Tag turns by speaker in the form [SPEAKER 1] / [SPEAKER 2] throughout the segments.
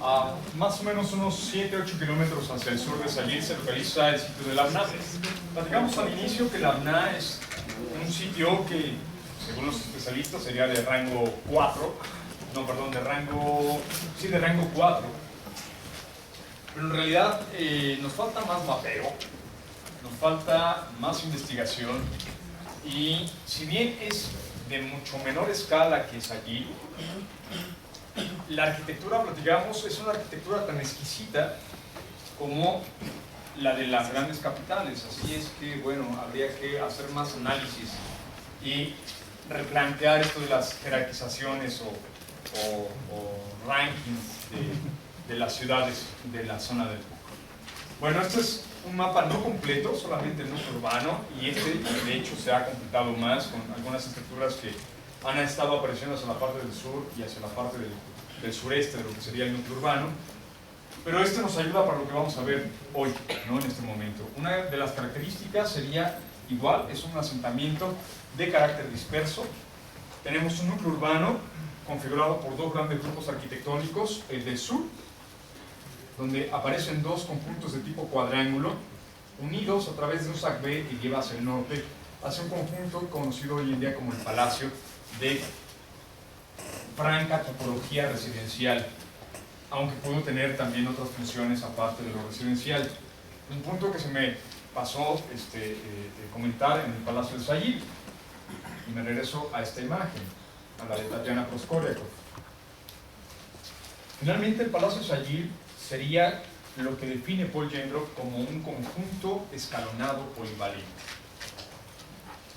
[SPEAKER 1] A más o menos unos 7-8 kilómetros hacia el sur de Sayil se localiza el sitio de Labna. Platicamos al inicio que Labna es un sitio que, según los especialistas, sería de rango 4. No, perdón, de rango 4. Pero en realidad nos falta más mapeo, nos falta más investigación, y si bien es de mucho menor escala que Sayil, la arquitectura, platicamos, es una arquitectura tan exquisita como la de las grandes capitales. Así es que, bueno, habría que hacer más análisis y replantear esto de las jerarquizaciones o rankings de las ciudades de la zona del PUC. Bueno, este es un mapa no completo, solamente el núcleo urbano, y de hecho se ha completado más con algunas estructuras que han estado apareciendo hacia la parte del sur y hacia la parte del sureste de lo que sería el núcleo urbano, pero este nos ayuda para lo que vamos a ver hoy, ¿no? En este momento. Una de las características sería igual, es un asentamiento de carácter disperso. Tenemos un núcleo urbano configurado por dos grandes grupos arquitectónicos, el del sur, donde aparecen dos conjuntos de tipo cuadrángulo, unidos a través de un sacbé que lleva hacia el norte, hacia un conjunto conocido hoy en día como el Palacio, de franca topología residencial, aunque pudo tener también otras funciones aparte de lo residencial. Un punto que se me pasó comentar en el Palacio de Sayil, y me regreso a esta imagen, a la de Tatiana Proskoriakov. Finalmente, el Palacio de Sayil sería lo que define Paul Jendrop como un conjunto escalonado polivalente.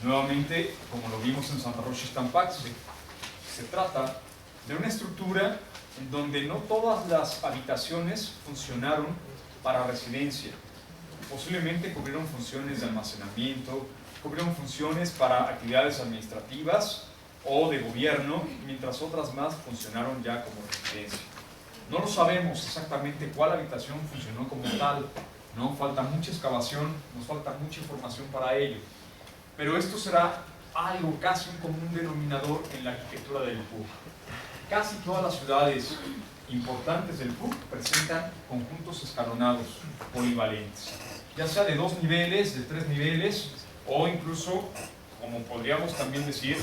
[SPEAKER 1] Nuevamente, como lo vimos en Santa Rosa Stampaxe, se trata de una estructura en donde no todas las habitaciones funcionaron para residencia. Posiblemente cubrieron funciones de almacenamiento, cubrieron funciones para actividades administrativas o de gobierno, mientras otras más funcionaron ya como residencia. No lo sabemos exactamente cuál habitación funcionó como tal, ¿no? Falta mucha excavación, nos falta mucha información para ello. Pero esto será algo, casi un común denominador en la arquitectura del PUC. Casi todas las ciudades importantes del PUC presentan conjuntos escalonados polivalentes, ya sea de 2 niveles, de 3 niveles, o incluso, como podríamos también decir,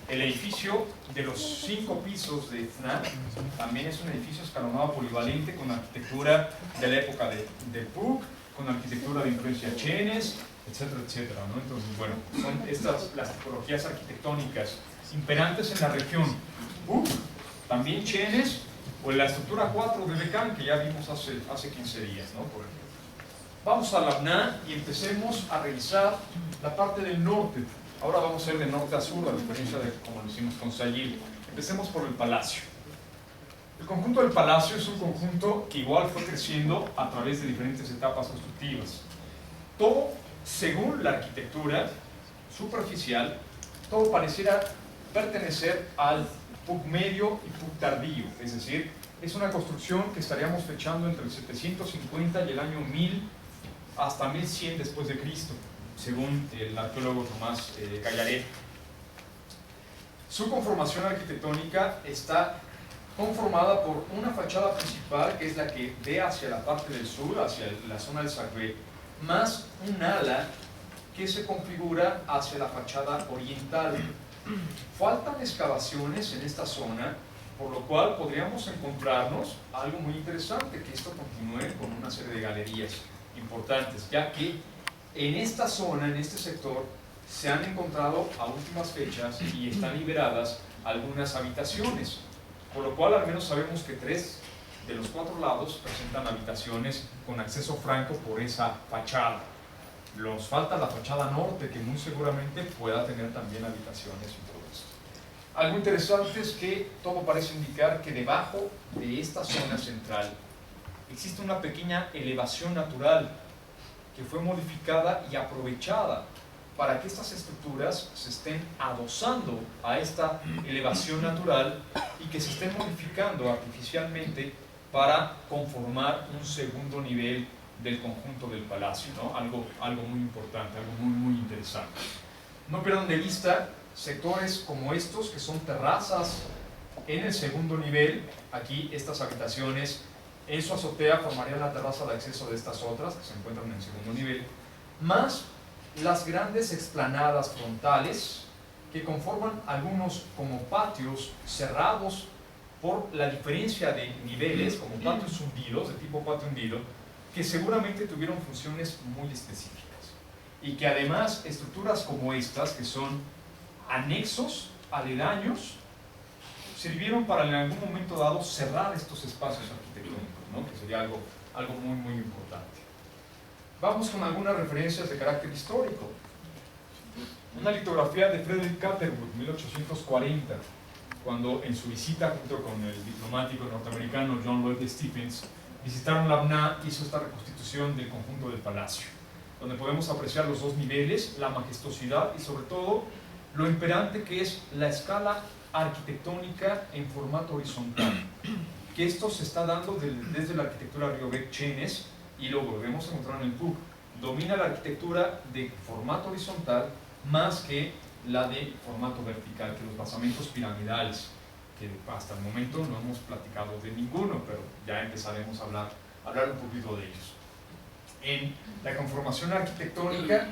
[SPEAKER 1] el edificio de los 5 pisos de FNAC también es un edificio escalonado polivalente con arquitectura de la época del PUC, con arquitectura de influencia chenes, etcétera, etcétera, ¿no? Entonces, bueno, son estas las tipologías arquitectónicas imperantes en la región PUC, también chenes, o en la estructura 4 de Decán, que ya vimos hace 15 días, ¿no? Por ejemplo. Vamos a Labna y empecemos a revisar la parte del norte. Ahora vamos a ir de norte a sur, a diferencia de como lo hicimos con Sayil. Empecemos por el palacio. El conjunto del palacio es un conjunto que igual fue creciendo a través de diferentes etapas constructivas. Todo, según la arquitectura superficial, todo pareciera pertenecer al PUC medio y PUC tardío, es decir, es una construcción que estaríamos fechando entre el 750 y el año 1000 hasta 1100 después de Cristo, según el arqueólogo Tomás Gallaret. Su conformación arquitectónica está conformada por una fachada principal, que es la que ve hacia la parte del sur, hacia la zona del Sacbé, más un ala que se configura hacia la fachada oriental. Faltan excavaciones en esta zona, por lo cual podríamos encontrarnos algo muy interesante, que esto continúe con una serie de galerías importantes, ya que en esta zona, en este sector, se han encontrado a últimas fechas y están liberadas algunas habitaciones, por lo cual al menos sabemos que 3 de los 4 lados presentan habitaciones con acceso franco por esa fachada. Nos falta la fachada norte, que muy seguramente pueda tener también habitaciones y todo esto. Algo interesante es que todo parece indicar que debajo de esta zona central existe una pequeña elevación natural que fue modificada y aprovechada para que estas estructuras se estén adosando a esta elevación natural y que se estén modificando artificialmente para conformar un segundo nivel del conjunto del palacio, ¿no? Algo muy importante, algo muy interesante. No pierdan de vista sectores como estos, que son terrazas en el segundo nivel. Aquí estas habitaciones En su azotea formaría la terraza de acceso de estas otras, que se encuentran en el segundo nivel, más las grandes explanadas frontales, que conforman algunos como patios cerrados por la diferencia de niveles, como patios hundidos, de tipo patio hundido, que seguramente tuvieron funciones muy específicas. Y que además estructuras como estas, que son anexos, aledaños, sirvieron para en algún momento dado cerrar estos espacios arquitectónicos, ¿no? Que sería algo muy, muy importante. Vamos con algunas referencias de carácter histórico. Una litografía de Frederick Catherwood, 1840, cuando en su visita junto con el diplomático norteamericano John Lloyd Stephens visitaron la UNA, hizo esta reconstitución del conjunto del palacio, donde podemos apreciar los dos niveles, la majestuosidad y sobre todo lo imperante que es la escala arquitectónica en formato horizontal, que esto se está dando desde la arquitectura Riobeck-Chenes, y lo volvemos a encontrar en el PUC. Domina la arquitectura de formato horizontal más que la de formato vertical, que los basamentos piramidales, que hasta el momento no hemos platicado de ninguno, pero ya empezaremos a hablar un poquito de ellos. En la conformación arquitectónica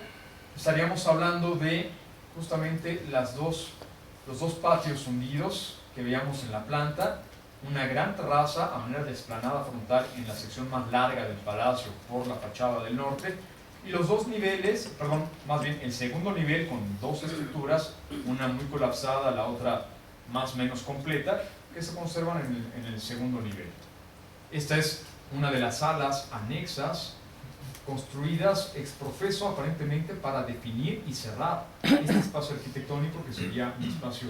[SPEAKER 1] estaríamos hablando de justamente los dos patios hundidos que veíamos en la planta, una gran terraza a manera de explanada frontal en la sección más larga del palacio por la fachada del norte, y los dos niveles, perdón, más bien el segundo nivel con dos estructuras, una muy colapsada, la otra más o menos completa, que se conservan en el segundo nivel. Esta es una de las salas anexas construidas ex profeso aparentemente para definir y cerrar este espacio arquitectónico, que sería un espacio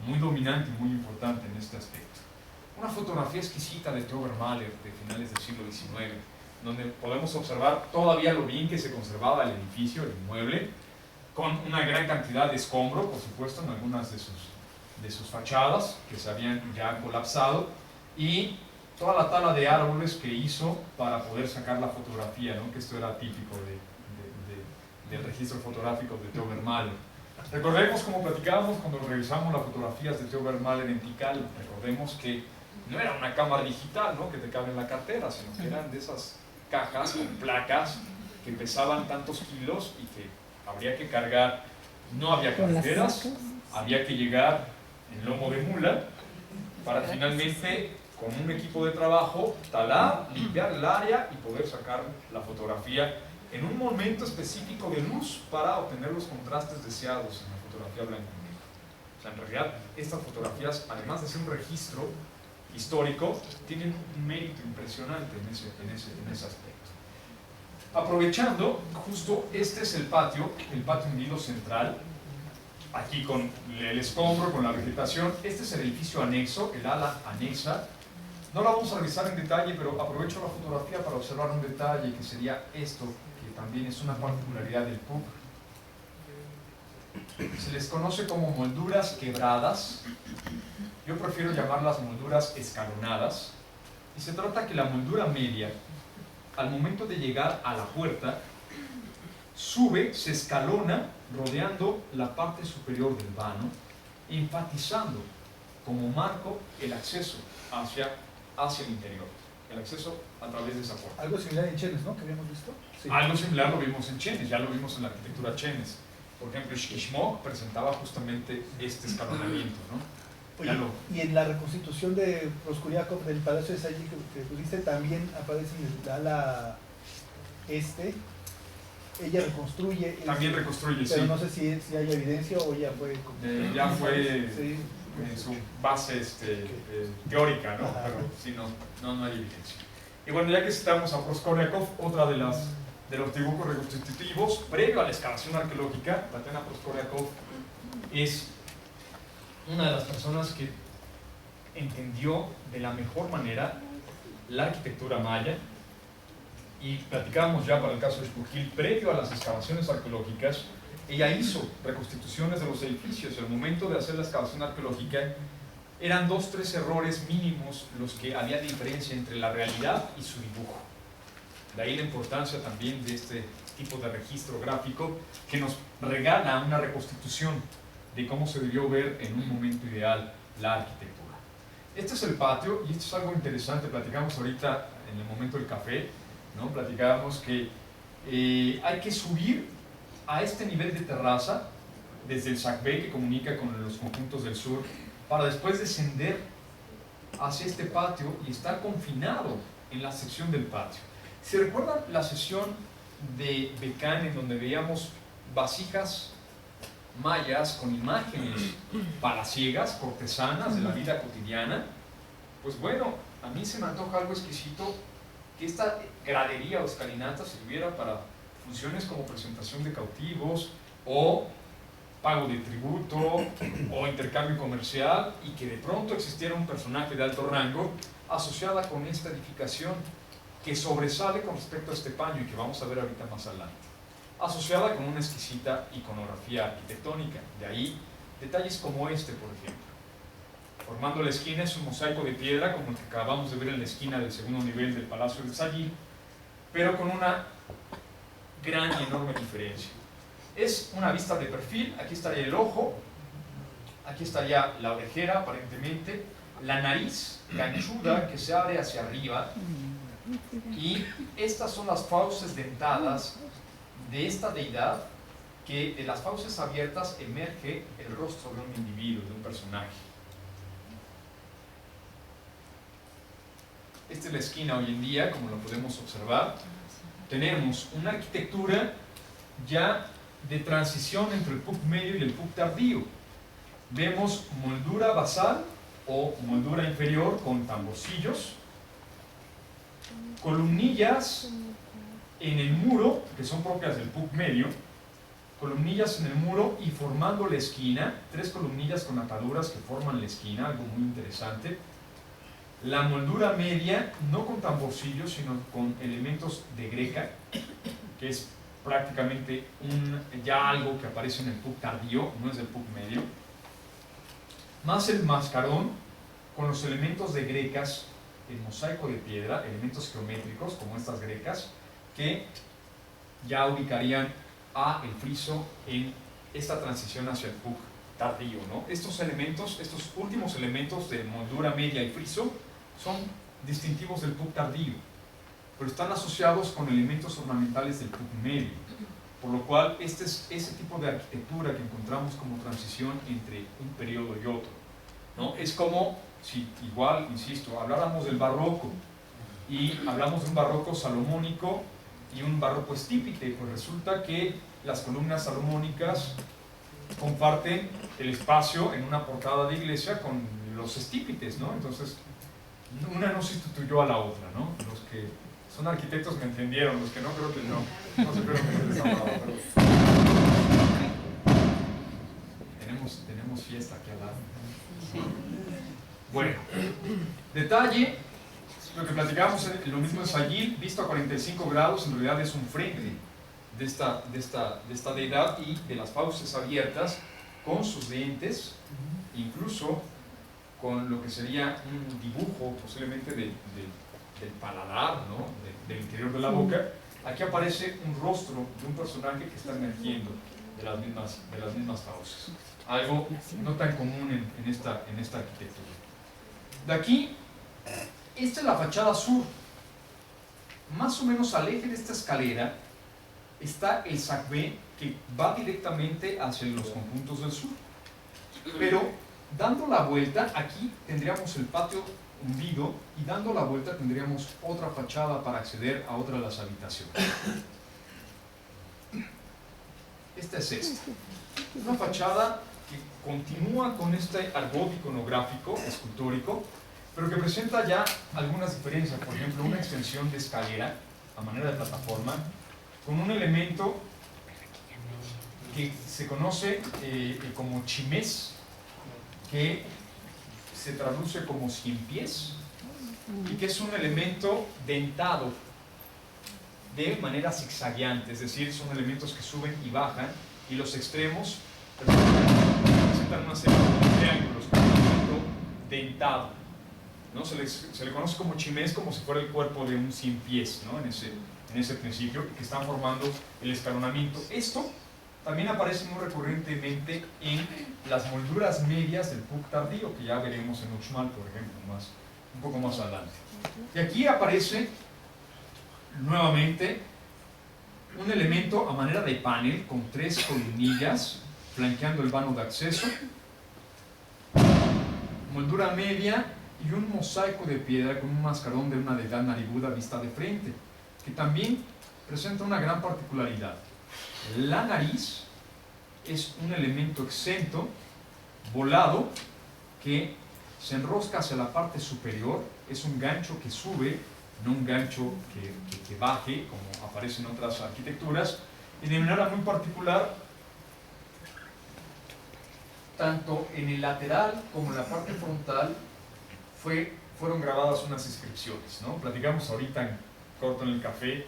[SPEAKER 1] muy dominante y muy importante en este aspecto. Una fotografía exquisita de Theobald Mahler de finales del siglo XIX, donde podemos observar todavía lo bien que se conservaba el edificio, el inmueble, con una gran cantidad de escombro, por supuesto, en algunas de sus fachadas, que se habían ya colapsado, y toda la tala de árboles que hizo para poder sacar la fotografía, ¿no? Que esto era típico del registro fotográfico de Theobald Mahler. Recordemos, como platicábamos cuando revisamos las fotografías de Theobald Mahler en Tikal, recordemos que no era una cámara digital, ¿no? Que te cabe en la cartera, sino que eran de esas cajas con placas que pesaban tantos kilos y que habría que cargar. No había carteras, había que llegar en lomo de mula para finalmente, con un equipo de trabajo, talar, limpiar el área y poder sacar la fotografía en un momento específico de luz para obtener los contrastes deseados en la fotografía blanco y negro. O sea, en realidad, estas fotografías, además de ser un registro histórico, tienen un mérito impresionante en ese aspecto. Aprovechando, justo este es el patio hundido central, aquí con el escombro, con la vegetación. Este es el edificio anexo, el ala anexa. No la vamos a revisar en detalle, pero aprovecho la fotografía para observar un detalle, que sería esto, que también es una particularidad del PUC. Se les conoce como molduras quebradas. Yo prefiero llamarlas molduras escalonadas, y se trata que la moldura media, al momento de llegar a la puerta, sube, se escalona rodeando la parte superior del vano, enfatizando como marco el acceso hacia el interior, el acceso a través de esa puerta.
[SPEAKER 2] Algo similar en Chenes, ¿no? Que habíamos visto.
[SPEAKER 1] Sí. Algo similar lo vimos en Chenes, ya lo vimos en la arquitectura Chenes. Por ejemplo, Shkishmok presentaba justamente este escalonamiento, ¿no?
[SPEAKER 2] Oye, y en la reconstitución de Proskuriakov del Palacio de Sayi que tuviste, también aparece en el ala este. Ella reconstruye.
[SPEAKER 1] También reconstruye,
[SPEAKER 2] pero
[SPEAKER 1] sí.
[SPEAKER 2] no sé si hay evidencia o ya fue.
[SPEAKER 1] Ya fue
[SPEAKER 2] sí,
[SPEAKER 1] en su base teórica, ¿no?
[SPEAKER 2] Ajá.
[SPEAKER 1] Pero sí, no hay evidencia. Y bueno, ya que citamos a Proskuriakov, otra de los dibujos reconstitutivos, previo a la excavación arqueológica, Tatiana Proskuriakov es una de las personas que entendió de la mejor manera la arquitectura maya, y platicábamos ya para el caso de Xpujil, previo a las excavaciones arqueológicas, ella hizo reconstituciones de los edificios. Al momento de hacer la excavación arqueológica, eran 2-3 errores mínimos los que había diferencia entre la realidad y su dibujo. De ahí la importancia también de este tipo de registro gráfico que nos regala una reconstitución de cómo se debió ver en un momento ideal la arquitectura. Este es el patio, y esto es algo interesante. Platicamos ahorita en el momento del café, ¿no? Platicábamos que hay que subir a este nivel de terraza desde el Sacbé que comunica con los conjuntos del sur para después descender hacia este patio y estar confinado en la sección del patio. ¿Se recuerdan la sesión de Becán en donde veíamos vasijas mayas con imágenes palaciegas, cortesanas de la vida cotidiana? Pues bueno, a mí se me antoja algo exquisito que esta gradería o escalinata sirviera para funciones como presentación de cautivos o pago de tributo o intercambio comercial, y que de pronto existiera un personaje de alto rango asociada con esta edificación que sobresale con respecto a este paño y que vamos a ver ahorita más adelante, asociada con una exquisita iconografía arquitectónica. De ahí detalles como este, por ejemplo. Formando la esquina es un mosaico de piedra como el que acabamos de ver en la esquina del segundo nivel del Palacio de Sayil, pero con una gran y enorme diferencia. Es una vista de perfil. Aquí estaría el ojo, aquí estaría la orejera aparentemente, la nariz ganchuda que se abre hacia arriba, y estas son las fauces dentadas de esta deidad, que de las fauces abiertas emerge el rostro de un individuo, de un personaje. Esta es la esquina hoy en día, como lo podemos observar. Tenemos una arquitectura ya de transición entre el Puc medio y el Puc tardío. Vemos moldura basal o moldura inferior con tamborcillos, columnillas en el muro, que son propias del Puc medio, columnillas en el muro y formando la esquina, 3 columnillas con ataduras que forman la esquina, algo muy interesante. La moldura media, no con tamborcillos, sino con elementos de greca, que es prácticamente ya algo que aparece en el Puc tardío, no es del Puc medio. Más el mascarón, con los elementos de grecas, el mosaico de piedra, elementos geométricos, como estas grecas, que ya ubicarían a el friso en esta transición hacia el Puc tardío, ¿no? Estos elementos, estos últimos elementos de moldura media y friso, son distintivos del Puc tardío, pero están asociados con elementos ornamentales del Puc medio, por lo cual este es ese tipo de arquitectura que encontramos como transición entre un periodo y otro, ¿no? Es como si, igual, insisto, habláramos del barroco y hablamos de un barroco salomónico y un barroco estípite, pues resulta que las columnas salomónicas comparten el espacio en una portada de iglesia con los estípites, ¿no? Entonces, una no sustituyó a la otra, ¿no? Los que son arquitectos me entendieron, los que no, creo que no sé, creo que se les ha hablado, pero tenemos fiesta aquí al lado. Bueno, detalle, lo que platicábamos, lo mismo en Sayil, visto a 45 grados, en realidad es un frente de esta deidad y de las fauces abiertas con sus dientes, incluso con lo que sería un dibujo posiblemente del paladar, ¿no? Del interior de la boca. Aquí aparece un rostro de un personaje que está emergiendo de las mismas fauces. Algo no tan común en esta arquitectura. De aquí, esta es la fachada sur. Más o menos al eje de esta escalera está el Sacbé, que va directamente hacia los conjuntos del sur. Pero dando la vuelta, aquí tendríamos el patio hundido, y dando la vuelta tendríamos otra fachada para acceder a otra de las habitaciones. Esta es esta. Una fachada que continúa con este argot iconográfico, escultórico, pero que presenta ya algunas diferencias. Por ejemplo, una extensión de escalera a manera de plataforma, con un elemento que se conoce como chimés, que se traduce como 100 pies, y que es un elemento dentado de manera zigzagueante, es decir, son elementos que suben y bajan, y los extremos presentan una serie de triángulos con un elemento dentado, ¿no? Se le conoce como chimés, como si fuera el cuerpo de un 100 pies, ¿no? en ese principio, que están formando el escalonamiento. Esto también aparece muy recurrentemente en las molduras medias del Puc tardío, que ya veremos en Uxmal, por ejemplo, un poco más adelante. Y aquí aparece nuevamente un elemento a manera de panel con 3 columnillas flanqueando el vano de acceso, moldura media y un mosaico de piedra con un mascarón de una deidad nariguda vista de frente, que también presenta una gran particularidad. La nariz es un elemento exento, volado, que se enrosca hacia la parte superior, es un gancho que sube, no un gancho que baje, como aparece en otras arquitecturas, y de manera muy particular, tanto en el lateral como en la parte frontal, fueron grabadas unas inscripciones, ¿no? Platicamos ahorita en corto en el café,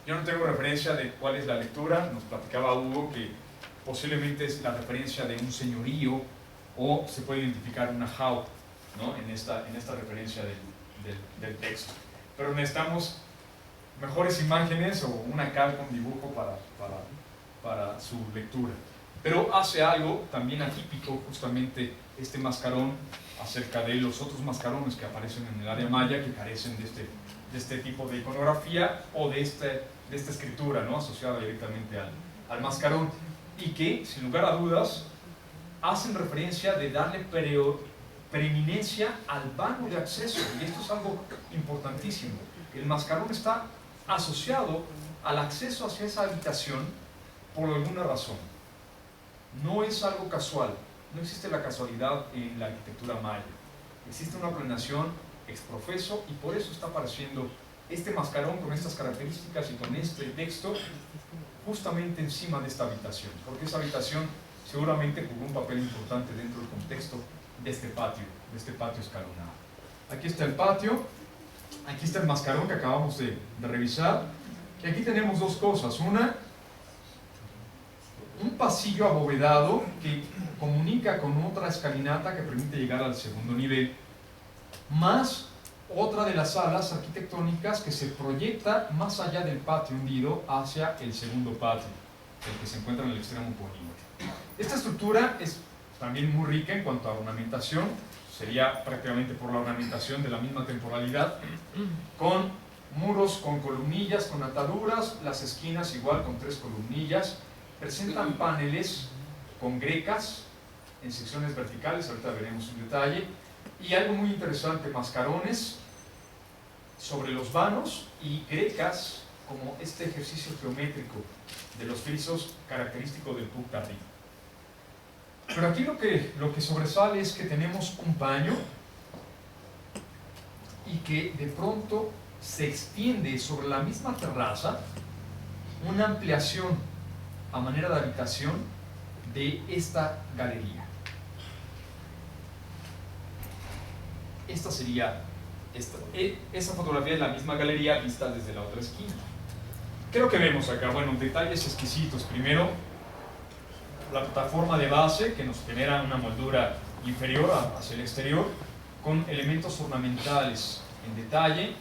[SPEAKER 1] yo no tengo referencia de cuál es la lectura, nos platicaba Hugo que posiblemente es la referencia de un señorío o se puede identificar una jau, ¿no? en esta referencia del texto. Pero necesitamos mejores imágenes o una calca, un dibujo para su lectura. Pero hace algo también atípico justamente este mascarón acerca de los otros mascarones que aparecen en el área maya que carecen de este tipo de iconografía o de esta escritura, ¿no? Asociada directamente al mascarón, y que, sin lugar a dudas, hacen referencia de darle preeminencia al vano de acceso, y esto es algo importantísimo. El mascarón está asociado al acceso hacia esa habitación por alguna razón. No es algo casual, no existe la casualidad en la arquitectura maya. Existe una planeación ex profeso y por eso está apareciendo este mascarón con estas características y con este texto justamente encima de esta habitación, porque esa habitación seguramente jugó un papel importante dentro del contexto de este patio escalonado. Aquí está el patio, aquí está el mascarón que acabamos de revisar, y aquí tenemos dos cosas. Una, un pasillo abovedado que comunica con otra escalinata que permite llegar al segundo nivel, más otra de las salas arquitectónicas que se proyecta más allá del patio hundido hacia el segundo patio, el que se encuentra en el extremo poniente. Esta estructura es también muy rica en cuanto a ornamentación, sería prácticamente por la ornamentación de la misma temporalidad, con muros con columnillas, con ataduras, las esquinas igual con 3 columnillas, presentan paneles con grecas en secciones verticales, ahorita veremos un detalle, y algo muy interesante, mascarones sobre los vanos y grecas como este ejercicio geométrico de los frisos característico del Puc tardío. Pero aquí lo que sobresale es que tenemos un paño y que de pronto se extiende sobre la misma terraza una ampliación a manera de habitación de esta galería. Esta sería esa fotografía es la misma galería vista desde la otra esquina. ¿Qué es lo que vemos acá? Bueno, detalles exquisitos. Primero, la plataforma de base que nos genera una moldura inferior hacia el exterior con elementos ornamentales en detalle,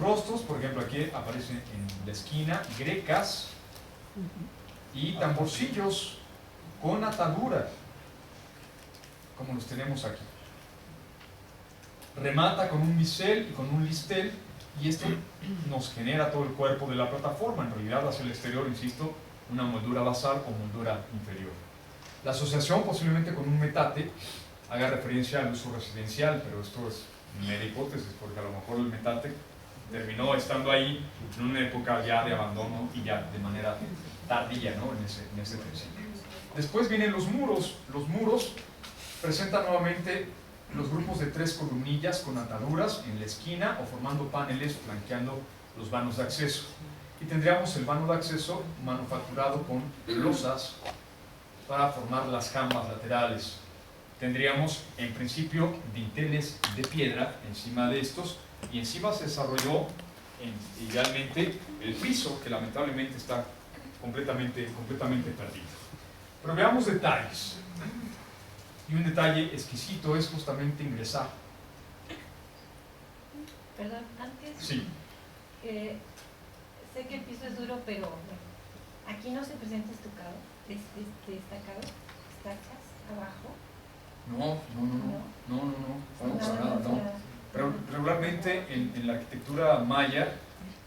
[SPEAKER 1] rostros, por ejemplo aquí aparecen en la esquina, grecas y tamborcillos con atadura como los tenemos aquí. Remata con un bisel y con un listel, y esto nos genera todo el cuerpo de la plataforma. En realidad hacia el exterior, insisto, una moldura basal o moldura inferior. La asociación posiblemente con un metate haga referencia al uso residencial, pero esto es mera hipótesis, porque a lo mejor el metate terminó estando ahí en una época ya de abandono y ya de manera tardía, ¿no? en ese principio. Después vienen los muros. Los muros presentan nuevamente los grupos de 3 columnillas con ataduras en la esquina o formando paneles flanqueando los vanos de acceso. Y tendríamos el vano de acceso manufacturado con losas para formar las jambas laterales. Tendríamos en principio dinteles de piedra encima de estos, y encima se desarrolló idealmente el friso, que lamentablemente está completamente perdido. Pero veamos detalles. Y un detalle exquisito es justamente ingresar.
[SPEAKER 3] Perdón, antes.
[SPEAKER 1] Sí.
[SPEAKER 3] Sé que el piso es duro, pero aquí no se presenta estucado, estacas abajo.
[SPEAKER 1] No. Para nada. Normalmente en la arquitectura maya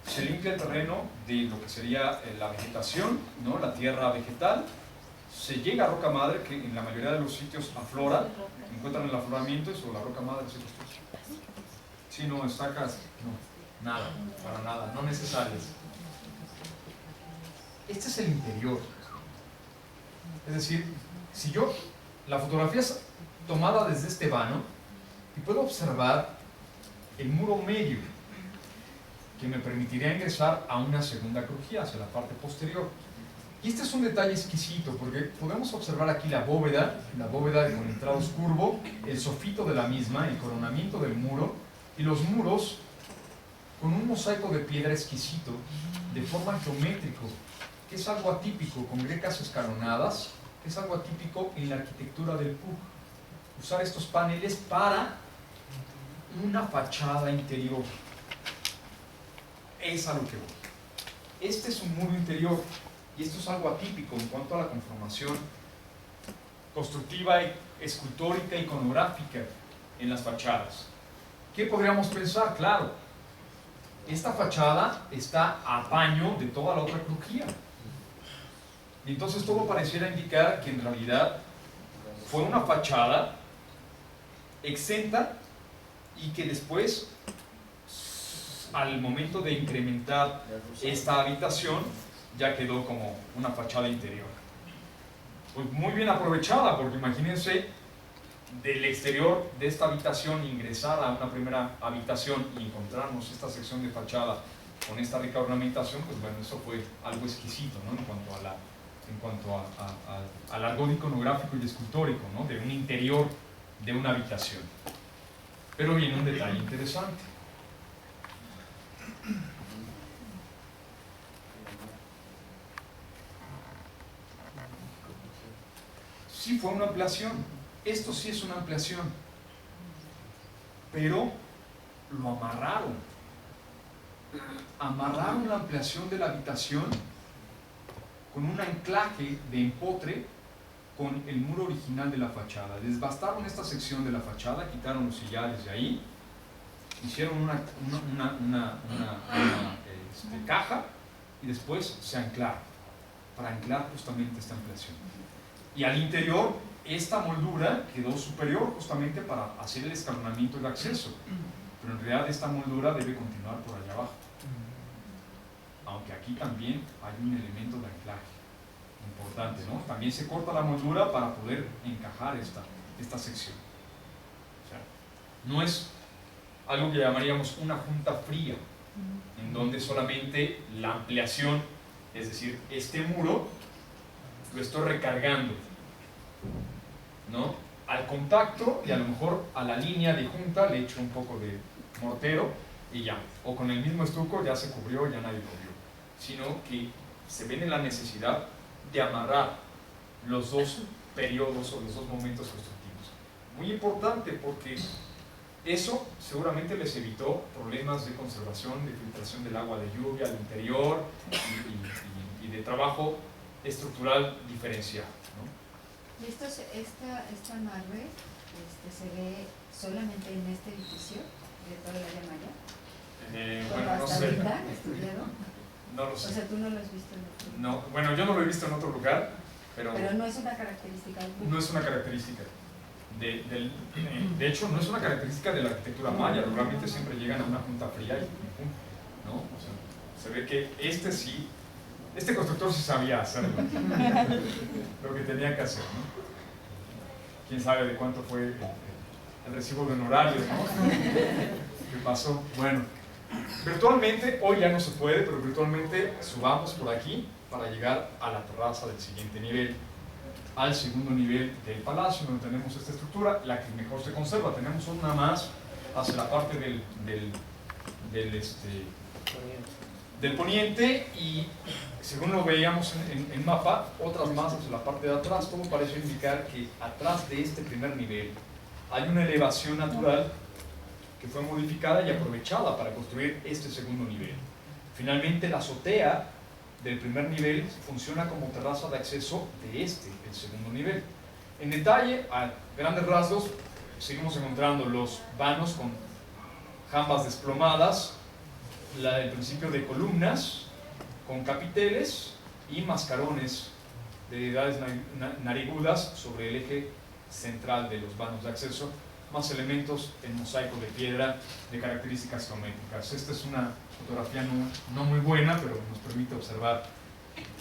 [SPEAKER 1] se limpia el terreno de lo que sería la vegetación, ¿no? La tierra vegetal, se llega a roca madre, que en la mayoría de los sitios aflora, encuentran el afloramiento y sobre la roca madre se construye. Si no sacas, no, nada, para nada, no necesarias. Este es el interior. Es decir, si yo, la fotografía es tomada desde este vano y puedo observar el muro medio que me permitiría ingresar a una segunda crujía hacia la parte posterior. Y este es un detalle exquisito porque podemos observar aquí la bóveda con entrados curvo, el sofito de la misma, el coronamiento del muro y los muros con un mosaico de piedra exquisito de forma geométrico, que es algo atípico, con grecas escalonadas, que es algo atípico en la arquitectura del PUC. Usar estos paneles para una fachada interior. Es a lo que voy. Este es un muro interior y esto es algo atípico en cuanto a la conformación constructiva, escultórica, iconográfica en las fachadas. ¿Qué podríamos pensar? Claro, esta fachada está a paño de toda la otra crujía. Y entonces todo pareciera indicar que en realidad fue una fachada exenta y que después, al momento de incrementar esta habitación, ya quedó como una fachada interior. Pues muy bien aprovechada, porque imagínense del exterior de esta habitación ingresar a una primera habitación y encontrarnos esta sección de fachada con esta rica ornamentación. Pues bueno, eso fue algo exquisito, ¿no? En cuanto al argot iconográfico y escultórico, ¿no? De un interior de una habitación. Pero viene un detalle interesante. Sí fue una ampliación, esto sí es una ampliación, pero lo amarraron la ampliación de la habitación con un anclaje de empotre con el muro original de la fachada. Desbastaron esta sección de la fachada, quitaron los sillares de ahí, hicieron una caja y después se anclaron para anclar justamente esta ampliación. Y al interior, esta moldura quedó superior justamente para hacer el escalonamiento del acceso. Pero en realidad esta moldura debe continuar por allá abajo. Aunque aquí también hay un elemento de anclaje importante, ¿no? También se corta la moldura para poder encajar esta sección. O sea, no es algo que llamaríamos una junta fría, en donde solamente la ampliación, es decir, este muro, lo estoy recargando, ¿no? Al contacto y a lo mejor a la línea de junta le echo un poco de mortero y ya, o con el mismo estuco ya se cubrió, ya nadie lo vio, sino que se ven en la necesidad de amarrar los dos periodos o los dos momentos constructivos. Muy importante porque eso seguramente les evitó problemas de conservación, de filtración del agua de lluvia al interior y de trabajo estructural diferenciado, ¿no?
[SPEAKER 4] ¿Y esta amarre se ve solamente en este edificio de toda la Maya?
[SPEAKER 1] Bueno, no sé.
[SPEAKER 4] ¿Ahorita estudiado?
[SPEAKER 1] No lo sé.
[SPEAKER 4] O sea, tú no lo has visto en otro lugar.
[SPEAKER 1] No, bueno, yo no lo he visto en otro lugar, pero
[SPEAKER 4] no es una característica.
[SPEAKER 1] no es una característica. De hecho, no es una característica de la arquitectura maya. Normalmente siempre llegan a una junta fría y punto, ¿no? O sea, se ve que este constructor sí sabía hacerlo, lo que tenía que hacer, ¿no? Quién sabe de cuánto fue el recibo de honorarios, ¿no? ¿Qué pasó? Bueno, virtualmente, hoy ya no se puede, pero virtualmente subamos por aquí para llegar a la terraza del siguiente nivel, al segundo nivel del palacio, donde tenemos esta estructura, la que mejor se conserva. Tenemos una más hacia la parte del poniente y, según lo veíamos en mapa, otras más hacia la parte de atrás. Todo parece indicar que atrás de este primer nivel hay una elevación natural que fue modificada y aprovechada para construir este segundo nivel. Finalmente, la azotea del primer nivel funciona como terraza de acceso de el segundo nivel. En detalle, a grandes rasgos, seguimos encontrando los vanos con jambas desplomadas, el principio de columnas con capiteles y mascarones de edades narigudas sobre el eje central de los vanos de acceso, más elementos en mosaico de piedra de características geométricas. Esta es una fotografía no muy buena, pero nos permite observar.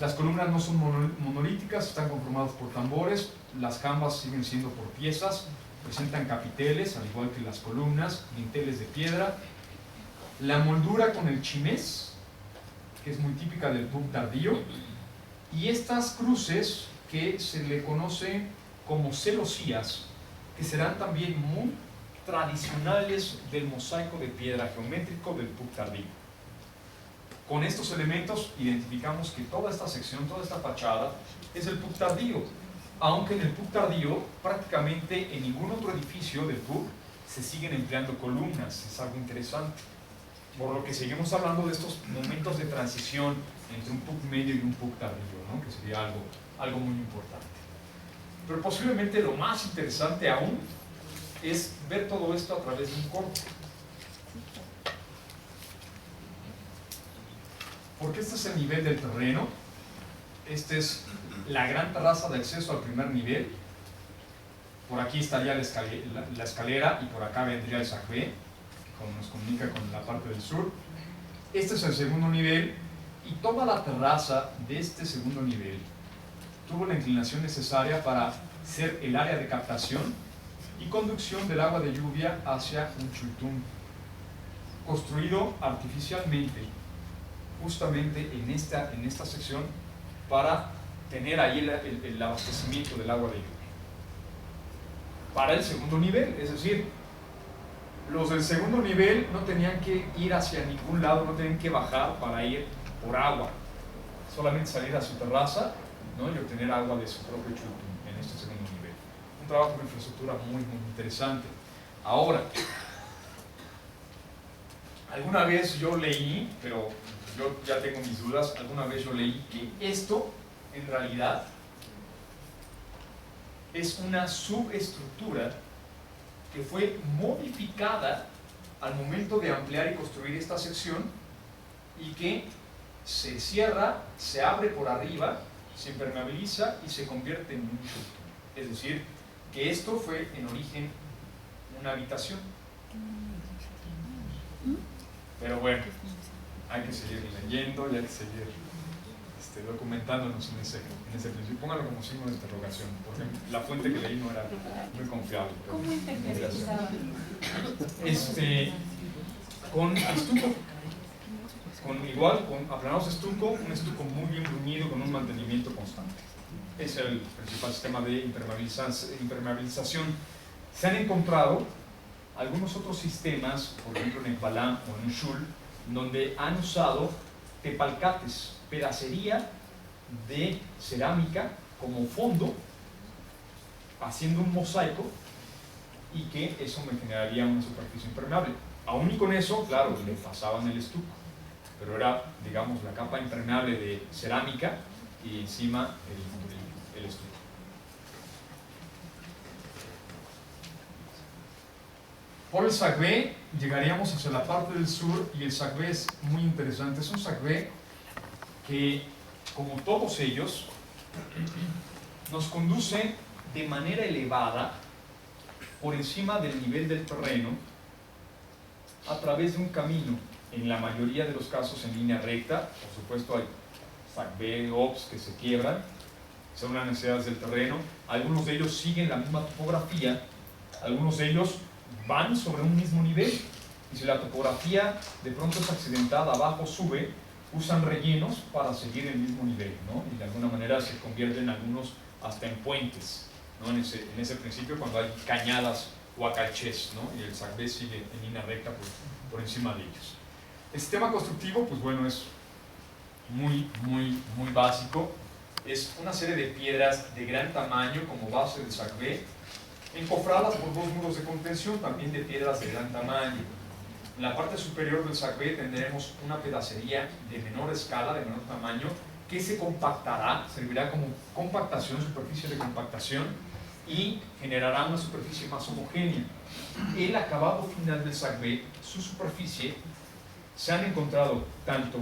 [SPEAKER 1] Las columnas no son monolíticas, están conformadas por tambores, las jambas siguen siendo por piezas, presentan capiteles, al igual que las columnas, dinteles de piedra. La moldura con el chimés, que es muy típica del Puc tardío, y estas cruces que se le conoce como celosías, que serán también muy tradicionales del mosaico de piedra geométrico del Puc tardío. Con estos elementos identificamos que toda esta sección, toda esta fachada, es el Puc tardío, aunque en el Puc tardío prácticamente en ningún otro edificio del Puc se siguen empleando columnas. Es algo interesante, por lo que seguimos hablando de estos momentos de transición entre un Puc medio y un Puc tardío, ¿no? Que sería algo muy importante. Pero posiblemente lo más interesante aún es ver todo esto a través de un corte. Porque este es el nivel del terreno, esta es la gran terraza de acceso al primer nivel, por aquí estaría la escalera y por acá vendría el Sacbé, que nos comunica con la parte del sur. Este es el segundo nivel y toda la terraza de este segundo nivel tuvo la inclinación necesaria para ser el área de captación y conducción del agua de lluvia hacia un chultún, construido artificialmente justamente en esta sección para tener ahí el abastecimiento del agua de lluvia. Para el segundo nivel, es decir, los del segundo nivel no tenían que ir hacia ningún lado, no tenían que bajar para ir por agua, solamente salir a su terraza, ¿no? Y obtener agua de su propio chultún en este segundo nivel. Un trabajo de infraestructura muy interesante. Ahora, alguna vez yo leí, pero yo ya tengo mis dudas, alguna vez yo leí que esto en realidad es una subestructura que fue modificada al momento de ampliar y construir esta sección y que se cierra, se abre por arriba, se impermeabiliza y se convierte en un chultún. Es decir, que esto fue en origen una habitación. Pero bueno, hay que seguir leyendo y hay que seguir documentándonos en ese principio. Póngalo como signo de interrogación, porque la fuente que leí no era muy confiable.
[SPEAKER 3] ¿Cómo interpretaba?
[SPEAKER 1] Con estuco, con aplanados de estuco, un estuco muy bien bruñido con un mantenimiento constante. Es el principal sistema de impermeabilización. Se han encontrado algunos otros sistemas, por ejemplo en Ekbalam o en Ushul, donde han usado tepalcates, pedacería de cerámica como fondo, haciendo un mosaico, y que eso me generaría una superficie impermeable. Aún y con eso, claro, le pasaban el estuco, pero era, digamos, la capa impermeable de cerámica y encima el estuco. Por el Sacbé llegaríamos hacia la parte del sur, y el Sacbé es muy interesante. Es un Sacbé que, como todos ellos, nos conduce de manera elevada por encima del nivel del terreno a través de un camino, en la mayoría de los casos en línea recta. Por supuesto hay Sacbé, OPS que se quiebran según las necesidades del terreno. Algunos de ellos siguen la misma topografía, algunos de ellos van sobre un mismo nivel, y si la topografía de pronto es accidentada, abajo sube, usan rellenos para seguir el mismo nivel, ¿no? Y de alguna manera se convierten algunos hasta en puentes, ¿no? En ese principio, cuando hay cañadas o acalchés, ¿no? Y el Sacbé sigue en línea recta por encima de ellos. El sistema constructivo, pues bueno, es muy básico. Es una serie de piedras de gran tamaño como base del Sacbé, encofradas por dos muros de contención, también de piedras de gran tamaño. En la parte superior del Sacbé tendremos una pedacería de menor escala, de menor tamaño, que se compactará, servirá como compactación, superficie de compactación, y generará una superficie más homogénea. El acabado final del SACB, su superficie, se han encontrado tanto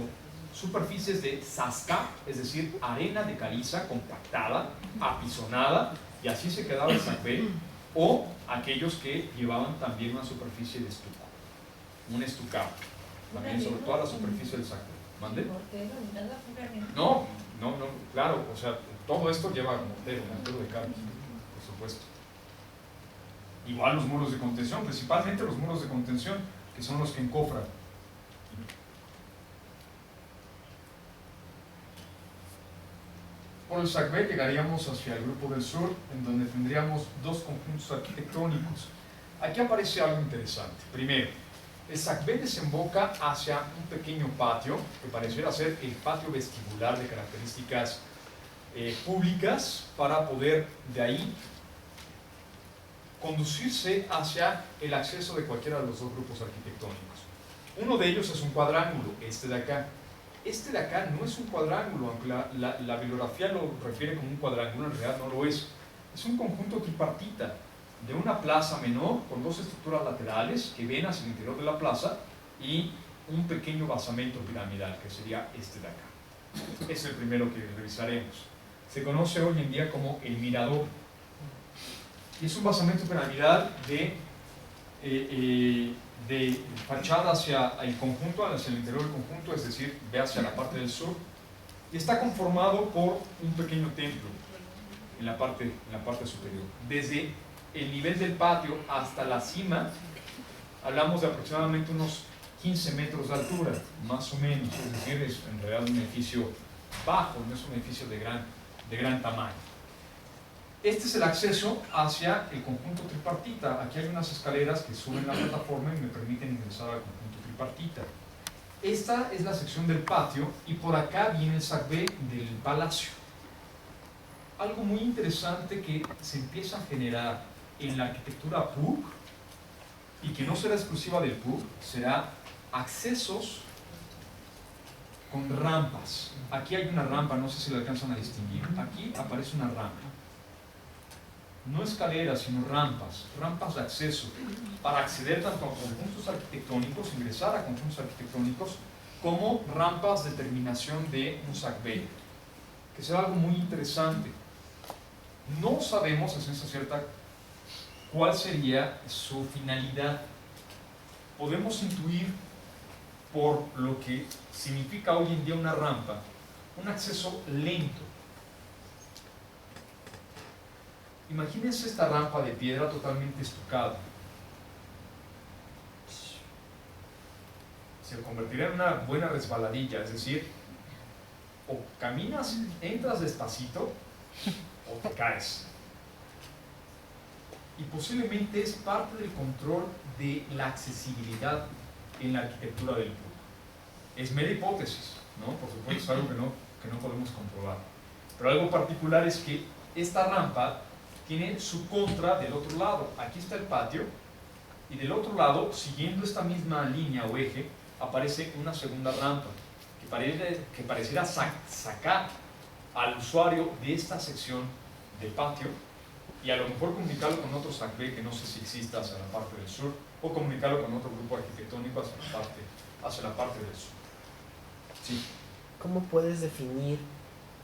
[SPEAKER 1] superficies de zasca, es decir, arena de caliza compactada, apisonada, y así se quedaba el SACB, o aquellos que llevaban también una superficie de estuco, un estucado, también sobre toda la superficie del SACB. ¿Mande?
[SPEAKER 3] Mortero, ni nada, pura arena.
[SPEAKER 1] No, claro, o sea, todo esto lleva mortero de carne, por supuesto. Igual los muros de contención, principalmente los muros de contención, que son los que encofran. Por el SACB llegaríamos hacia el Grupo del Sur, en donde tendríamos dos conjuntos arquitectónicos. Aquí aparece algo interesante. Primero, el SACB desemboca hacia un pequeño patio, que pareciera ser el patio vestibular de características públicas, para poder de ahí conducirse hacia el acceso de cualquiera de los dos grupos arquitectónicos. Uno de ellos es un cuadrángulo, este de acá. Este de acá no es un cuadrángulo, aunque la bibliografía lo refiere como un cuadrángulo, en realidad no lo es. Es un conjunto tripartita de una plaza menor con dos estructuras laterales que ven hacia el interior de la plaza y un pequeño basamento piramidal, que sería este de acá. Es el primero que revisaremos. Se conoce hoy en día como el mirador. Y es un basamento piramidal de fachada hacia el conjunto, hacia el interior del conjunto, es decir, ve hacia la parte del sur, y está conformado por un pequeño templo en la parte superior. Desde el nivel del patio hasta la cima, hablamos de aproximadamente unos 15 metros de altura, más o menos, es decir, es en realidad un edificio bajo, no es un edificio de gran tamaño. Este es el acceso hacia el conjunto tripartita. Aquí hay unas escaleras que suben la plataforma y me permiten ingresar al conjunto tripartita. Esta es la sección del patio y por acá viene el SACB del palacio. Algo muy interesante que se empieza a generar en la arquitectura PUC y que no será exclusiva del PUC, será accesos con rampas. Aquí hay una rampa, no sé si la alcanzan a distinguir. Aquí aparece una rampa. No escaleras, sino rampas de acceso, para acceder tanto a conjuntos arquitectónicos, ingresar a conjuntos arquitectónicos, como rampas de terminación de un SACB, que será algo muy interesante. No sabemos a ciencia cierta cuál sería su finalidad. Podemos intuir, por lo que significa hoy en día una rampa, un acceso lento. Imagínense esta rampa de piedra totalmente estucada. Se convertirá en una buena resbaladilla, es decir, o caminas, entras despacito, o te caes. Y posiblemente es parte del control de la accesibilidad en la arquitectura del PUC. Es mera hipótesis, ¿no? Por supuesto es algo que no podemos comprobar. Pero algo particular es que esta rampa tiene su contra del otro lado. Aquí está el patio y del otro lado, siguiendo esta misma línea o eje, aparece una segunda rampa que pareciera sacar al usuario de esta sección del patio y a lo mejor comunicarlo con otro SACB que no sé si exista hacia la parte del sur, o comunicarlo con otro grupo arquitectónico hacia la parte del sur. Sí.
[SPEAKER 5] ¿Cómo puedes definir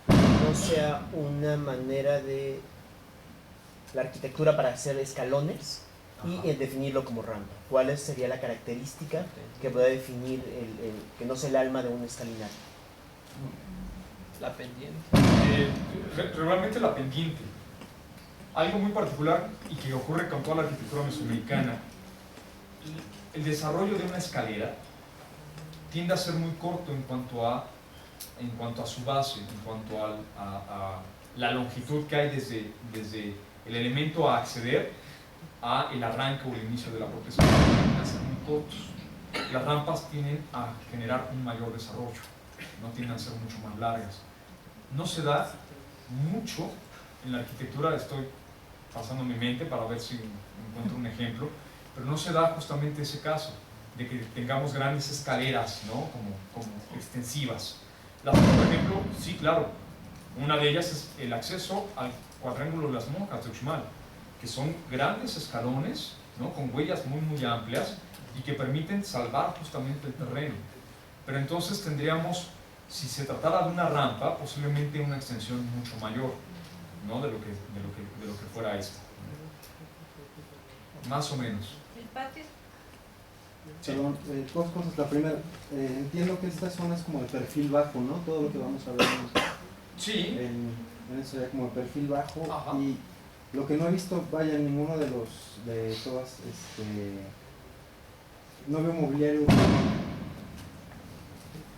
[SPEAKER 5] que no sea una manera de la arquitectura para hacer escalones y definirlo como rampa? ¿Cuál sería la característica que pueda definir que no sea el alma de un escalinata?
[SPEAKER 6] La pendiente.
[SPEAKER 1] Realmente la pendiente. Algo muy particular y que ocurre con toda la arquitectura mesoamericana, el desarrollo de una escalera tiende a ser muy corto en cuanto a su base, en cuanto a la longitud que hay desde el elemento a acceder a el arranque o el inicio de la propia escalera. Tienden a ser muy cortos. Las rampas tienden a generar un mayor desarrollo, no tienden a ser mucho más largas. No se da mucho en la arquitectura, estoy pasando mi mente para ver si encuentro un ejemplo, pero no se da justamente ese caso de que tengamos grandes escaleras, ¿no? como extensivas. Por ejemplo, sí, claro, una de ellas es el acceso al cuadrángulo de las monjas de Uxmal. que son grandes escalones, ¿no? Con huellas muy amplias y que permiten salvar justamente el terreno. Pero entonces tendríamos, si se tratara de una rampa, posiblemente una extensión mucho mayor, ¿no? de lo que fuera esta. Más o menos.
[SPEAKER 3] El patio,
[SPEAKER 7] Perdón, dos cosas. La primera, entiendo que esta zona es como de perfil bajo, ¿no? Todo lo que vamos a ver
[SPEAKER 1] Sí.
[SPEAKER 7] en eso sería como de perfil bajo.
[SPEAKER 1] Ajá.
[SPEAKER 7] Y lo que no he visto, vaya, en ninguno de todas, no veo mobiliario urbano.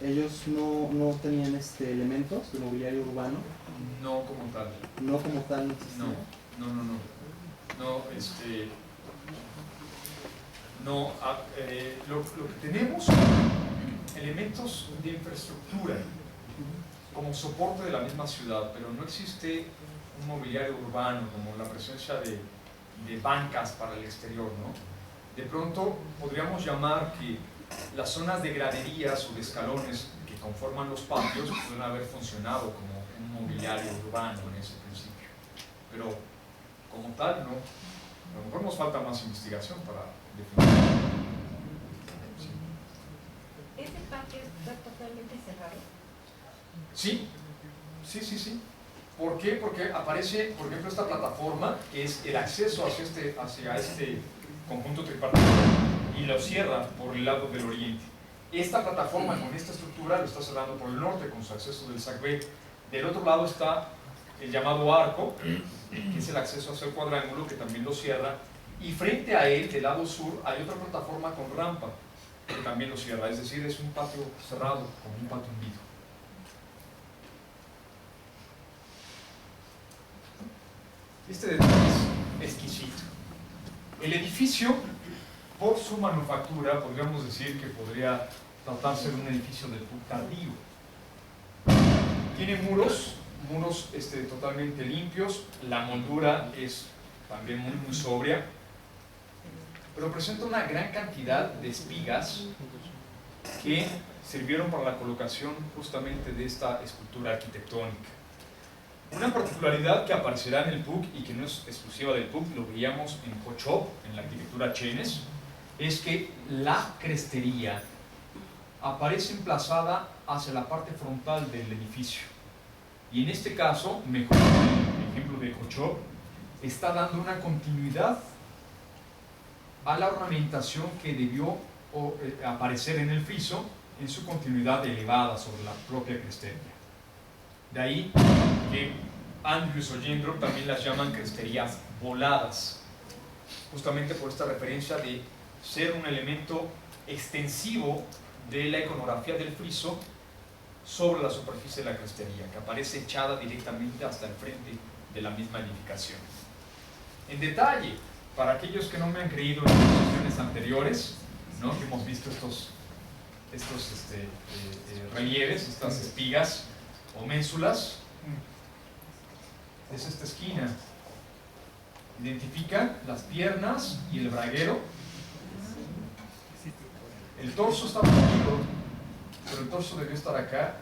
[SPEAKER 7] Ellos no tenían elementos de mobiliario urbano.
[SPEAKER 1] No como tal.
[SPEAKER 7] No como tal. No existía.
[SPEAKER 1] Lo que tenemos son elementos de infraestructura como soporte de la misma ciudad, pero no existe un mobiliario urbano como la presencia de bancas para el exterior, ¿no? De pronto podríamos llamar que las zonas de graderías o de escalones que conforman los patios pueden haber funcionado como un mobiliario urbano en ese principio, pero como tal no. A lo mejor nos falta más investigación para definir. Sí.
[SPEAKER 3] ¿ese patio está totalmente cerrado?
[SPEAKER 1] Sí. ¿Por qué? Porque aparece, por ejemplo, esta plataforma que es el acceso hacia este conjunto tripartito y lo cierra por el lado del oriente. Esta plataforma con esta estructura lo está cerrando por el norte con su acceso del SACB. Del otro lado está el llamado arco, que es el acceso hacia el cuadrángulo, que también lo cierra, y frente a él, del lado sur, hay otra plataforma con rampa, que también lo cierra, es decir, es un patio cerrado, como un patio hundido. Este detalle es exquisito. El edificio, por su manufactura, podríamos decir que podría tratarse de un edificio del PUC tardío. Tiene muros totalmente limpios, la moldura es también muy sobria, pero presenta una gran cantidad de espigas que sirvieron para la colocación justamente de esta escultura arquitectónica. Una particularidad que aparecerá en el PUC y que no es exclusiva del PUC, lo veíamos en Cochop, en la arquitectura Chenes, es que la crestería aparece emplazada hacia la parte frontal del edificio. Y en este caso, mejor el ejemplo de Cochop, está dando una continuidad a la ornamentación que debió aparecer en el friso en su continuidad elevada sobre la propia crestería. De ahí que Andrews o Jindrock también las llaman cresterías voladas, justamente por esta referencia de ser un elemento extensivo de la iconografía del friso sobre la superficie de la crestería, que aparece echada directamente hasta el frente de la misma edificación. En detalle, para aquellos que no me han creído en las sesiones anteriores, ¿no? Que hemos visto estos relieves, estas espigas o ménsulas, es esta esquina. Identifica las piernas y el braguero. El torso está fundido, pero el torso debió estar acá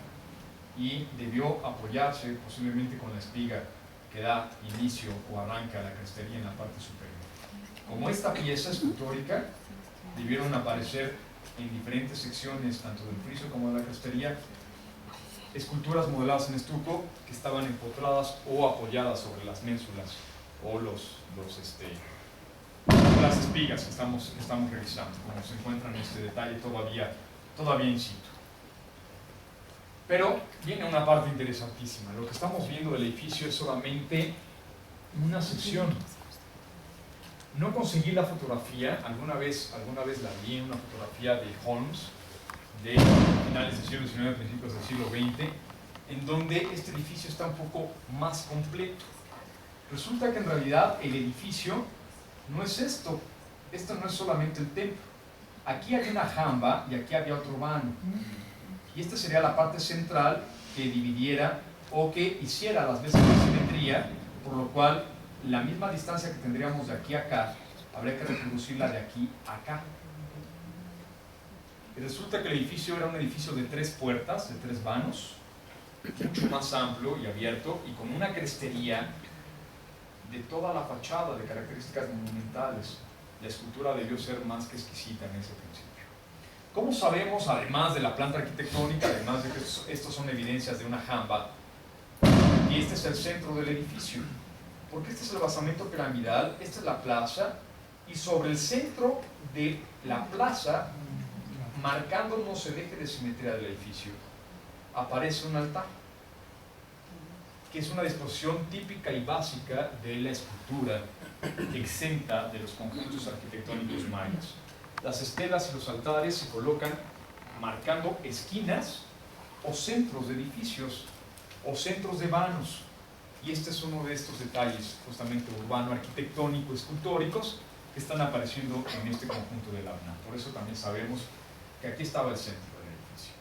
[SPEAKER 1] y debió apoyarse posiblemente con la espiga que da inicio o arranca a la crestería en la parte superior. Como esta pieza escultórica, debieron aparecer en diferentes secciones, tanto del friso como de la crestería, esculturas modeladas en estuco que estaban empotradas o apoyadas sobre las ménsulas o las espigas que estamos revisando, como se encuentra en este detalle todavía in situ. Pero viene una parte interesantísima. Lo que estamos viendo del edificio es solamente una sección. No conseguí la fotografía, alguna vez la vi en una fotografía de Holmes, de finales del siglo XIX, principios del siglo XX, en donde este edificio está un poco más completo. Resulta que en realidad el edificio no es esto no es solamente el templo. Aquí hay una jamba y aquí había otro vano. Y esta sería la parte central que dividiera o que hiciera las veces de simetría, por lo cual la misma distancia que tendríamos de aquí a acá, habría que reproducirla de aquí a acá. Y resulta que el edificio era un edificio de 3 puertas, de 3 vanos, mucho más amplio y abierto, y con una crestería de toda la fachada de características monumentales, la escultura debió ser más que exquisita en ese principio. ¿Cómo sabemos, además de la planta arquitectónica, además de que estos son evidencias de una jamba, y este es el centro del edificio? Porque este es el basamento piramidal, esta es la plaza, y sobre el centro de la plaza, marcando no se deje de simetría del edificio, aparece un altar, que es una disposición típica y básica de la escultura exenta de los conjuntos arquitectónicos mayas. Las estelas y los altares se colocan marcando esquinas o centros de edificios o centros de vanos, y este es uno de estos detalles justamente urbano, arquitectónico, escultóricos que están apareciendo en este conjunto de la UNAM. Por eso también sabemos que aquí estaba el centro del edificio.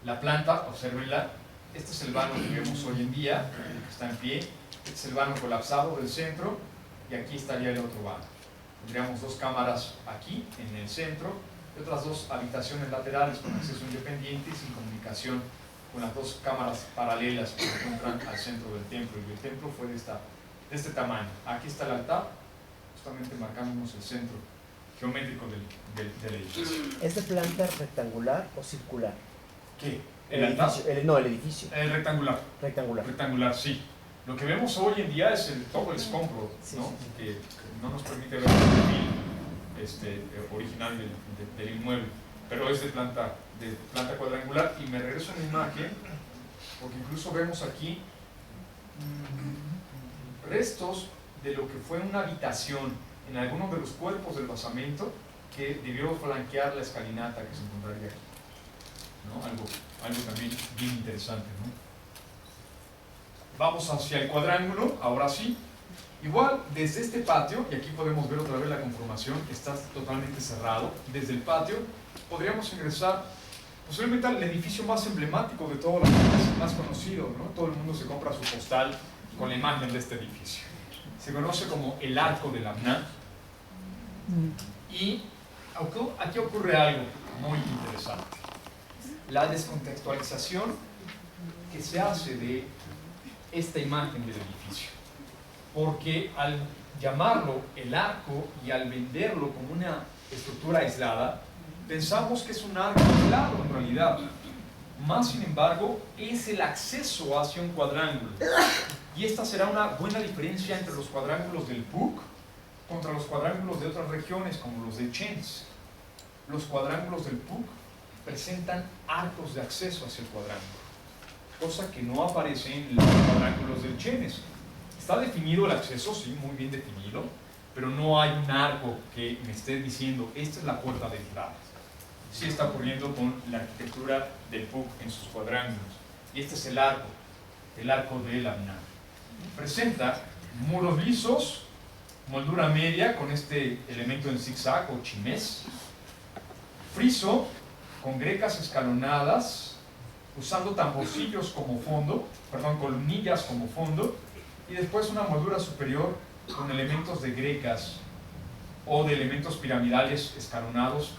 [SPEAKER 1] La planta, obsérvenla, este es el vano que vemos hoy en día, que está en pie, este es el vano colapsado del centro, y aquí estaría el otro vano. Tendríamos dos cámaras aquí, en el centro, y otras dos habitaciones laterales con acceso independiente y sin comunicación con las dos cámaras paralelas que se encuentran al centro del templo, y el templo fue de este tamaño. Aquí está el altar, justamente marcándonos el centro geométrico del edificio.
[SPEAKER 5] ¿Es de planta rectangular o circular?
[SPEAKER 1] ¿Qué?
[SPEAKER 5] El
[SPEAKER 1] altar?
[SPEAKER 5] edificio, no, el edificio.
[SPEAKER 1] Rectangular.
[SPEAKER 5] Rectangular.
[SPEAKER 1] Rectangular, sí. Lo que vemos hoy en día es todo el escombro,
[SPEAKER 5] Sí,
[SPEAKER 1] ¿no?
[SPEAKER 5] sí, sí.
[SPEAKER 1] Que no nos permite ver el perfil original del inmueble, pero es de planta cuadrangular. Y me regreso a la imagen, porque incluso vemos aquí restos de lo que fue una habitación en alguno de los cuerpos del basamento que debió flanquear la escalinata que se encontraría aquí, ¿no? Algo también bien interesante, ¿no? Vamos hacia el cuadrángulo, ahora sí. Igual, desde este patio, y aquí podemos ver otra vez la conformación, que está totalmente cerrado, desde el patio podríamos ingresar posiblemente al edificio más emblemático de todos los más conocido, ¿no? Todo el mundo se compra su postal con la imagen de este edificio. Se conoce como el Arco de la UNAM. Y aquí ocurre algo muy interesante. La descontextualización que se hace de esta imagen del edificio. Porque al llamarlo el arco y al venderlo como una estructura aislada, pensamos que es un arco aislado en realidad. Más sin embargo, es el acceso hacia un cuadrángulo. Y esta será una buena diferencia entre los cuadrángulos del PUC contra los cuadrángulos de otras regiones, como los de Chens. Los cuadrángulos del PUC presentan arcos de acceso hacia el cuadrángulo, cosa que no aparece en los cuadrángulos del Chens. Está definido el acceso, sí, muy bien definido, pero no hay un arco que me esté diciendo, esta es la puerta de entrada. Sí está ocurriendo con la arquitectura del PUC en sus cuadrángulos. Y este es el arco de la UNAM. Presenta muros lisos, moldura media con este elemento en zigzag o chimés, friso con grecas escalonadas, usando tamborcillos como fondo, columnillas como fondo, y después una moldura superior con elementos de grecas o de elementos piramidales escalonados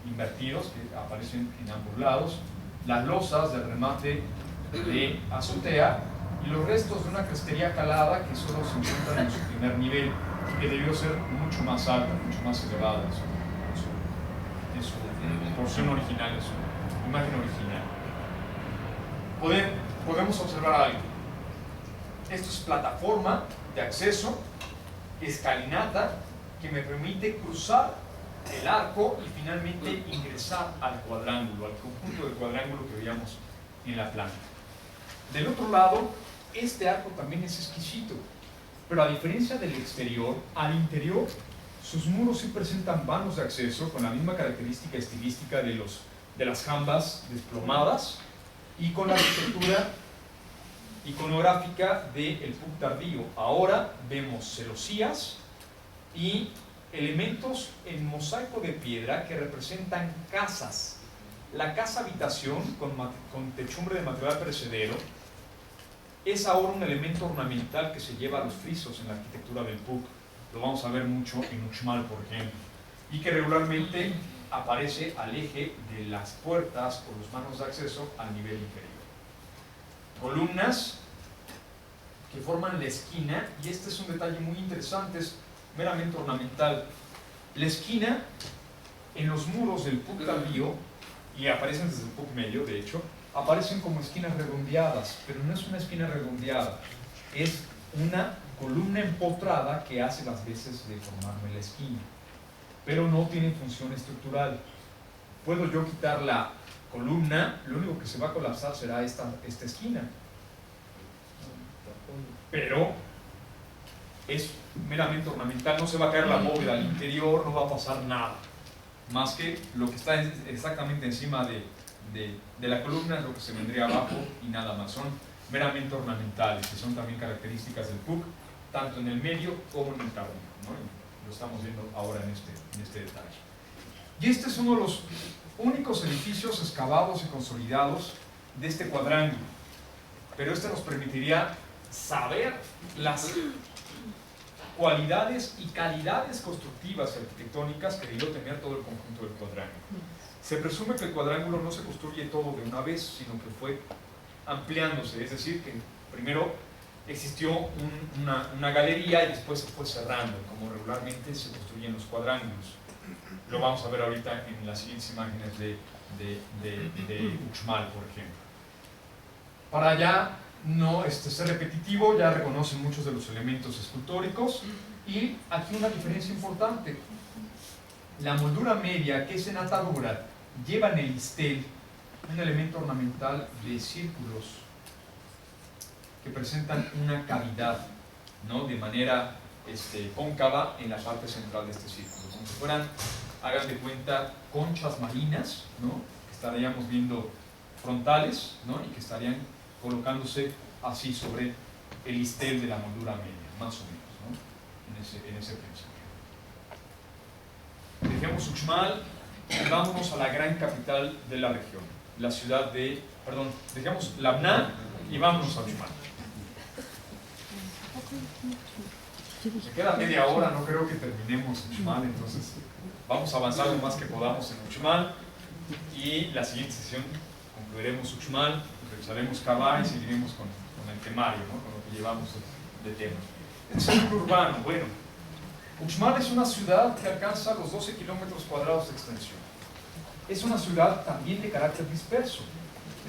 [SPEAKER 1] invertidos que aparecen en ambos lados, las losas del remate de azotea y los restos de una crestería calada que solo se encuentran en su primer nivel, que debió ser mucho más alta, mucho más elevada en su porción original, en su imagen original. Podemos observar algo. Esto es plataforma de acceso, escalinata, que me permite cruzar el arco y finalmente ingresar al cuadrángulo, al conjunto del cuadrángulo que veíamos en la planta. Del otro lado, este arco también es exquisito, pero a diferencia del exterior, al interior, sus muros sí presentan vanos de acceso con la misma característica estilística de las jambas desplomadas y con la arquitectura iconográfica del PUC tardío. Ahora vemos celosías y elementos en mosaico de piedra que representan casas. La casa habitación con techumbre de material perecedero es ahora un elemento ornamental que se lleva a los frisos en la arquitectura del PUC. Lo vamos a ver mucho en Uxmal, por ejemplo, y que regularmente aparece al eje de las puertas o los vanos de acceso al nivel inferior. Columnas que forman la esquina, y este es un detalle muy interesante, es meramente ornamental. La esquina, en los muros del Puc tardío, y aparecen desde el Puc medio, de hecho, aparecen como esquinas redondeadas, pero no es una esquina redondeada, es una columna empotrada que hace las veces de formarme la esquina, pero no tiene función estructural. Puedo yo quitar la columna, lo único que se va a colapsar será esta esquina, pero es meramente ornamental, no se va a caer la bóveda al interior, no va a pasar nada, más que lo que está exactamente encima de la columna, lo que se vendría abajo y nada más. Son meramente ornamentales, que son también características del Puc, tanto en el medio como en el tardío, ¿no? Lo estamos viendo ahora en este detalle. Y este es uno de los únicos edificios excavados y consolidados de este cuadrángulo, pero este nos permitiría saber las cualidades y calidades constructivas y arquitectónicas que debió tener todo el conjunto del cuadrángulo. Se presume que el cuadrángulo no se construye todo de una vez, sino que fue ampliándose, es decir, que primero existió una galería y después se fue cerrando, como regularmente se construyen los cuadrángulos. Lo vamos a ver ahorita en las siguientes imágenes de Uxmal, por ejemplo. Para ya no ser repetitivo, ya reconocen muchos de los elementos escultóricos, y aquí una diferencia importante. La moldura media, que es en atadura, lleva en el istel un elemento ornamental de círculos que presentan una cavidad, ¿no?, de manera cóncava en la parte central de este círculo, como si fueran, hagan de cuenta, conchas marinas, ¿no?, que estaríamos viendo frontales, ¿no?, y que estarían colocándose así sobre el istel de la moldura media, más o menos, ¿no?, en ese principio. Dejemos Uxmal y vámonos a la gran capital de la región, la ciudad de, perdón, dejemos Labná y vámonos a Uxmal. Me queda media hora, no creo que terminemos Uxmal, entonces vamos a avanzar lo más que podamos en Uxmal, y la siguiente sesión concluiremos Uxmal, revisaremos Kabah y seguiremos con el temario, ¿no?, con lo que llevamos de tema. El centro urbano, bueno, Uxmal es una ciudad que alcanza los 12 kilómetros cuadrados de extensión. Es una ciudad también de carácter disperso.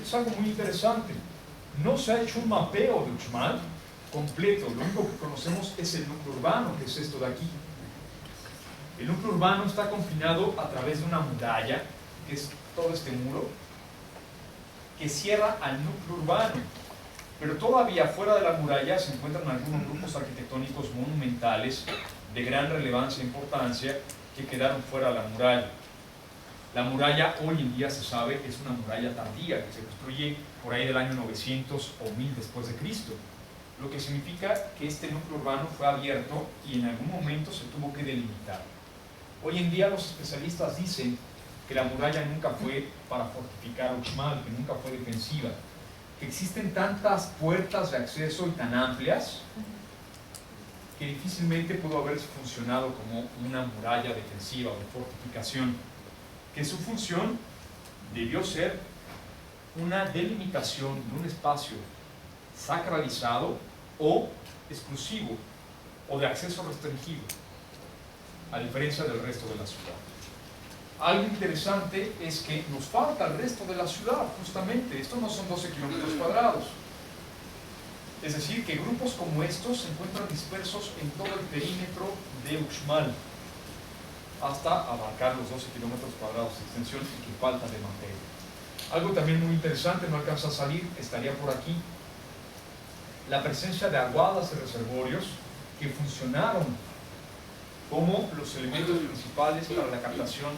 [SPEAKER 1] Es algo muy interesante. No se ha hecho un mapeo de Uxmal completo. Lo único que conocemos es el núcleo urbano, que es esto de aquí. El núcleo urbano está confinado a través de una muralla, que es todo este muro, que cierra al núcleo urbano. Pero todavía fuera de la muralla se encuentran algunos grupos arquitectónicos monumentales de gran relevancia e importancia que quedaron fuera de la muralla. La muralla hoy en día se sabe es una muralla tardía que se construye por ahí del año 900 o 1000 después de Cristo, lo que significa que este núcleo urbano fue abierto y en algún momento se tuvo que delimitar. Hoy en día los especialistas dicen que la muralla nunca fue para fortificar Uxmal, que nunca fue defensiva, que existen tantas puertas de acceso y tan amplias que difícilmente pudo haber funcionado como una muralla defensiva o de fortificación, que su función debió ser una delimitación de un espacio sacralizado o exclusivo o de acceso restringido, a diferencia del resto de la ciudad. Algo interesante es que nos falta el resto de la ciudad, justamente. Estos no son 12 kilómetros cuadrados. Es decir, que grupos como estos se encuentran dispersos en todo el perímetro de Uxmal, hasta abarcar los 12 kilómetros cuadrados de extensión y que falta de materia. Algo también muy interesante, no alcanza a salir, estaría por aquí, la presencia de aguadas y reservorios que funcionaron como los elementos principales para la captación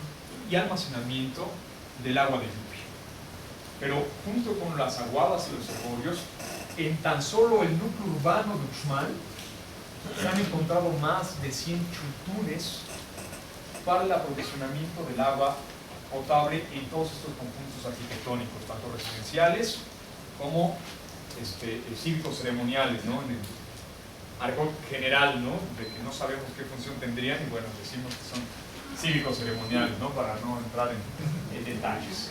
[SPEAKER 1] y almacenamiento del agua de lluvia. Pero junto con las aguadas y los reservorios, en tan solo el núcleo urbano de Uxmal se han encontrado más de 100 chultunes para el aprovisionamiento del agua potable en todos estos conjuntos arquitectónicos, tanto residenciales como cívicos ceremoniales, ¿no?, en el argot general, ¿no?, de que no sabemos qué función tendrían, y bueno, decimos que son cívicos ceremoniales, ¿no?, para no entrar en detalles.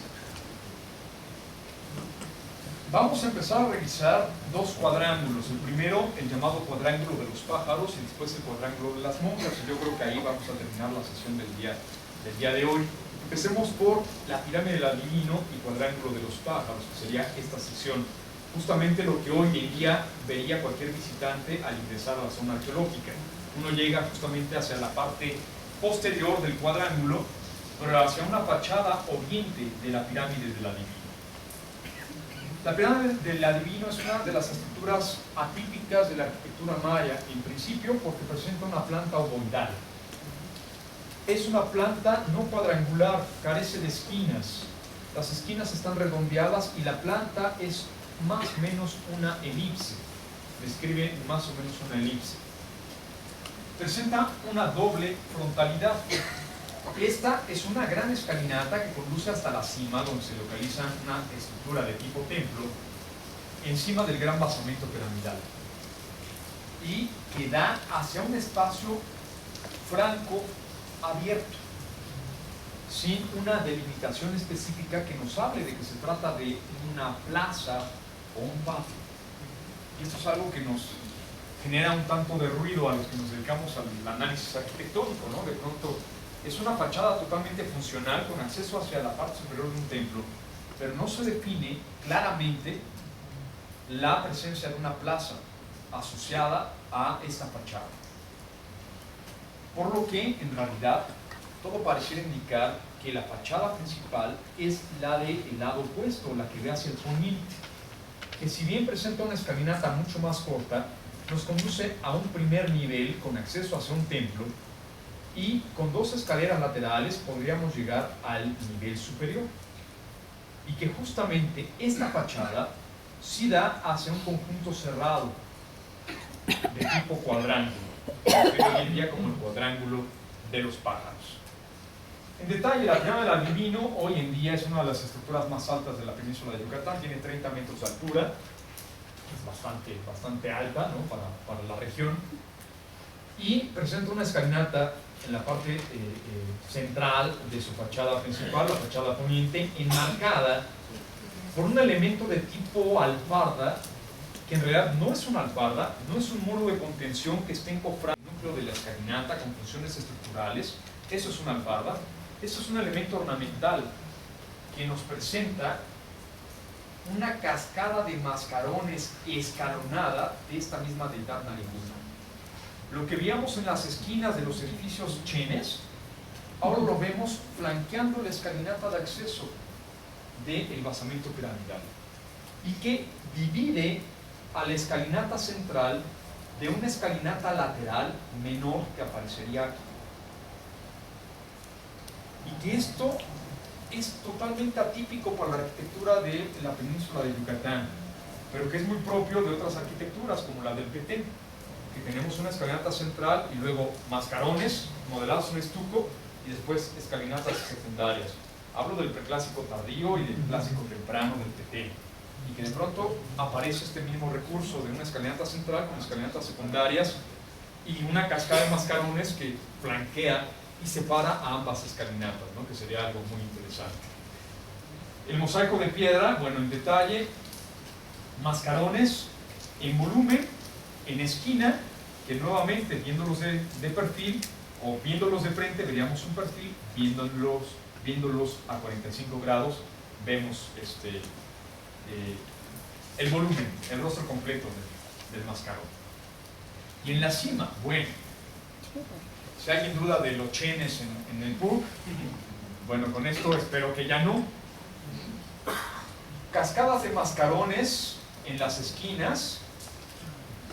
[SPEAKER 1] Vamos a empezar a revisar dos cuadrángulos. El primero, el llamado cuadrángulo de los pájaros, y después el cuadrángulo de las monjas. Y yo creo que ahí vamos a terminar la sesión del día de hoy. Empecemos por la pirámide del adivino y cuadrángulo de los pájaros, que sería esta sección. Justamente lo que hoy en día vería cualquier visitante al ingresar a la zona arqueológica. Uno llega justamente hacia la parte posterior del cuadrángulo, pero hacia una fachada oriente de la pirámide del adivino. La pirámide del adivino es una de las estructuras atípicas de la arquitectura maya, en principio porque presenta una planta ovoidal. Es una planta no cuadrangular, carece de esquinas. Las esquinas están redondeadas y la planta es más o menos una elipse. Describe más o menos una elipse. Presenta una doble frontalidad. Esta es una gran escalinata que conduce hasta la cima, donde se localiza una estructura de tipo templo, encima del gran basamento piramidal, y que da hacia un espacio franco abierto, sin una delimitación específica que nos hable de que se trata de una plaza o un patio. Y esto es algo que nos genera un tanto de ruido a los que nos dedicamos al análisis arquitectónico, ¿no? De pronto es una fachada totalmente funcional con acceso hacia la parte superior de un templo, pero no se define claramente la presencia de una plaza asociada a esta fachada. Por lo que, en realidad, todo pareciera indicar que la fachada principal es la del lado opuesto, la que ve hacia el poniente, que si bien presenta una escalinata mucho más corta, nos conduce a un primer nivel con acceso hacia un templo, y con dos escaleras laterales podríamos llegar al nivel superior. Y que justamente esta fachada sí da hacia un conjunto cerrado de tipo cuadrángulo, que hoy en día como el cuadrángulo de los pájaros. En detalle, la pirámide del adivino hoy en día es una de las estructuras más altas de la península de Yucatán, tiene 30 metros de altura, es bastante alta, ¿no? para la región, y presenta una escalinata en la parte central de su fachada principal, la fachada poniente, enmarcada por un elemento de tipo alfarda, que en realidad no es una alfarda, no es un muro de contención que esté encofrado en el núcleo de la escalinata con funciones estructurales. Eso es una alfarda. Eso es un elemento ornamental que nos presenta una cascada de mascarones escalonada de esta misma deidad nariguna. Lo que veíamos en las esquinas de los edificios chenes, ahora lo vemos flanqueando la escalinata de acceso del basamento piramidal, y que divide a la escalinata central de una escalinata lateral menor que aparecería aquí. Y que esto es totalmente atípico para la arquitectura de la península de Yucatán, pero que es muy propio de otras arquitecturas como la del Petén, que tenemos una escalinata central y luego mascarones modelados en estuco y después escalinatas secundarias. Hablo del preclásico tardío y del clásico temprano del Petén, y que de pronto aparece este mismo recurso de una escalinata central con escalinatas secundarias y una cascada de mascarones que flanquea y separa a ambas escalinatas, ¿no? Que sería algo muy interesante. El mosaico de piedra, bueno, en detalle, mascarones en volumen, en esquina, que nuevamente viéndolos de perfil o viéndolos de frente veríamos un perfil, viéndolos a 45 grados vemos el volumen, el rostro completo del mascarón. Y en la cima, bueno, si alguien duda de los chenes en el PUC, bueno, con esto espero que ya no. Cascadas de mascarones en las esquinas,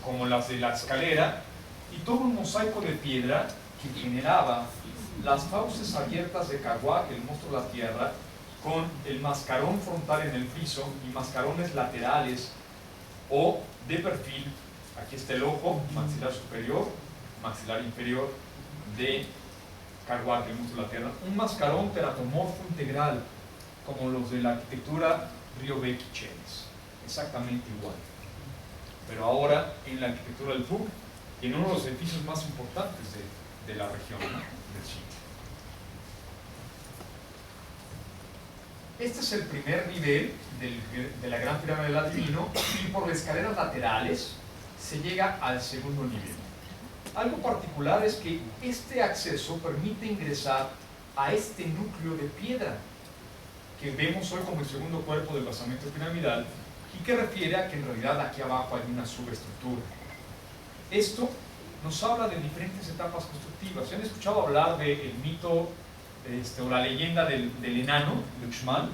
[SPEAKER 1] como las de la escalera, y todo un mosaico de piedra que generaba las fauces abiertas de Caguac, el monstruo de la tierra, con el mascarón frontal en el piso y mascarones laterales o de perfil. Aquí está el ojo, maxilar superior, maxilar inferior de Caguac, el monstruo de la tierra. Un mascarón teratomorfo integral, como los de la arquitectura Río Bequi Chenes, exactamente igual. Pero ahora en la arquitectura del PUC y en uno de los edificios más importantes de la región, ¿no? Del sitio. Este es el primer nivel de la Gran Pirámide del Adivino, y por las escaleras laterales se llega al segundo nivel. Algo particular es que este acceso permite ingresar a este núcleo de piedra que vemos hoy como el segundo cuerpo del basamento piramidal, y que refiere a que en realidad aquí abajo hay una subestructura. Esto nos habla de diferentes etapas constructivas. ¿Se han escuchado hablar del mito o la leyenda del enano, de Uxmal?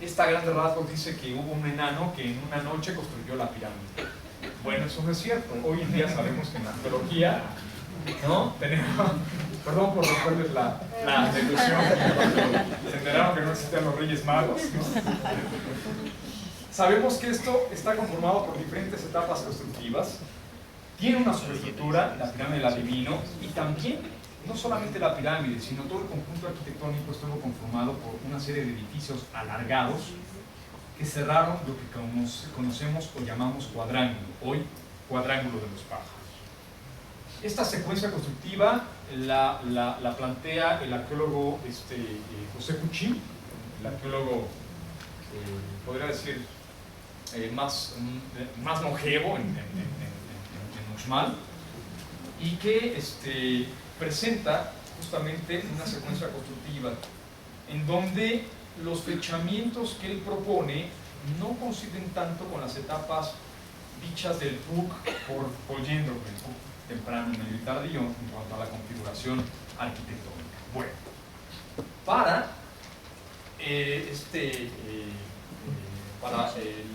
[SPEAKER 1] Esta a grandes rasgos dice que hubo un enano que en una noche construyó la pirámide. Bueno, eso no es cierto. Hoy en día sabemos que en la arqueología, ¿no? Tenemos, perdón por romperles la deducción, se enteraron que no existían los Reyes Magos, ¿no? Sabemos que esto está conformado por diferentes etapas constructivas, tiene una superestructura, la pirámide del adivino, y también, no solamente la pirámide, sino todo el conjunto arquitectónico estuvo conformado por una serie de edificios alargados que cerraron lo que conocemos o llamamos cuadrángulo, hoy cuadrángulo de los pájaros. Esta secuencia constructiva la plantea el arqueólogo José Cuchín, el arqueólogo, podría decir, más longevo en Uxmal, y que presenta justamente una secuencia constructiva en donde los fechamientos que él propone no coinciden tanto con las etapas dichas del PUC por Paul Gendre, el PUC temprano, medio y tardío, en cuanto a la configuración arquitectónica. Bueno, para el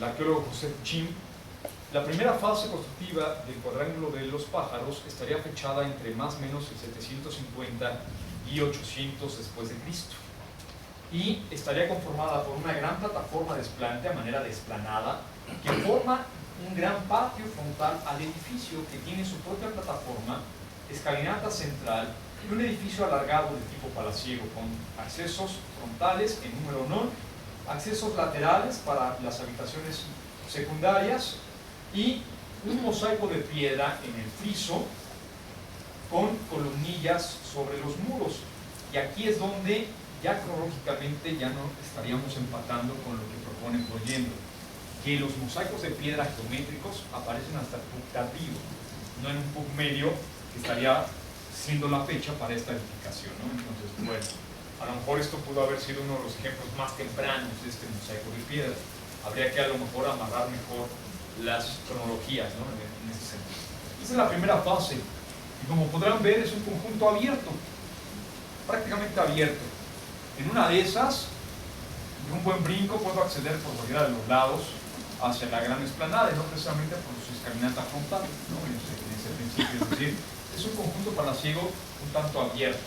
[SPEAKER 1] arqueólogo José Chim, la primera fase constructiva del cuadrángulo de los pájaros estaría fechada entre más o menos el 750 y 800 después de Cristo, y estaría conformada por una gran plataforma desplante a manera de explanada que forma un gran patio frontal al edificio, que tiene su propia plataforma, escalinata central y un edificio alargado de tipo palaciego con accesos frontales en número non, accesos laterales para las habitaciones secundarias y un mosaico de piedra en el friso con columnillas sobre los muros. Y aquí es donde ya cronológicamente ya no estaríamos empatando con lo que propone Paul Gendre, que los mosaicos de piedra geométricos aparecen hasta el PUC tardío, no en un PUC medio que estaría siendo la fecha para esta edificación, ¿no? Entonces, bueno, a lo mejor esto pudo haber sido uno de los ejemplos más tempranos de este mosaico de piedra. Habría que a lo mejor amarrar mejor las cronologías, ¿no? En ese sentido. Esa es la primera fase, y como podrán ver es un conjunto abierto, prácticamente abierto. En una de esas, de un buen brinco, puedo acceder por cualquiera de los lados hacia la gran explanada, y no precisamente por su escalinata frontal, ¿no? En ese principio, es decir, es un conjunto palaciego un tanto abierto.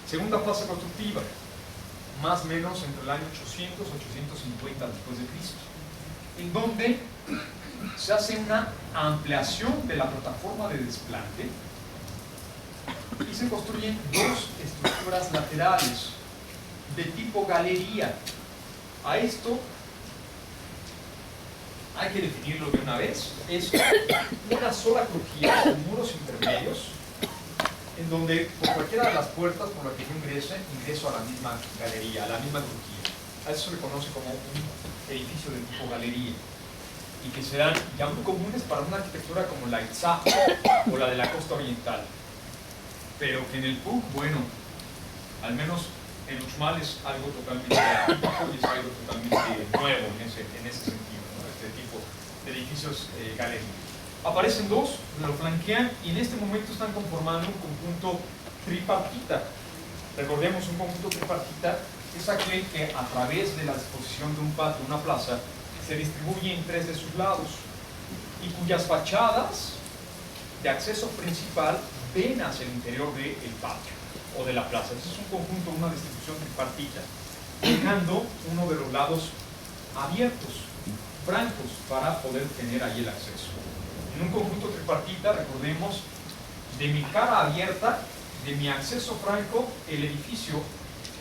[SPEAKER 1] Segunda fase constructiva, más o menos entre el año 800 850 después de Cristo, en donde se hace una ampliación de la plataforma de desplante y se construyen dos estructuras laterales de tipo galería. A esto hay que definirlo de una vez. Es una sola crujía con muros intermedios, en donde por cualquiera de las puertas por las que yo ingreso a la misma galería, a la misma crujía. A eso se le conoce como un edificio de tipo galería, y que serán ya muy comunes para una arquitectura como la Itzá o la de la costa oriental, pero que en el PUC, bueno, al menos en Uxmal es algo totalmente atípico y es algo totalmente nuevo en ese sentido, ¿no? Este tipo de edificios galería. Aparecen dos, lo flanquean, y en este momento están conformando un conjunto tripartita. Recordemos, un conjunto tripartita es aquel que a través de la disposición de un patio, una plaza, se distribuye en tres de sus lados y cuyas fachadas de acceso principal ven hacia el interior del patio o de la plaza. Ese es un conjunto, una distribución tripartita, dejando uno de los lados abiertos, francos, para poder tener ahí el acceso. En un conjunto tripartita, recordemos, de mi cara abierta, de mi acceso franco, el edificio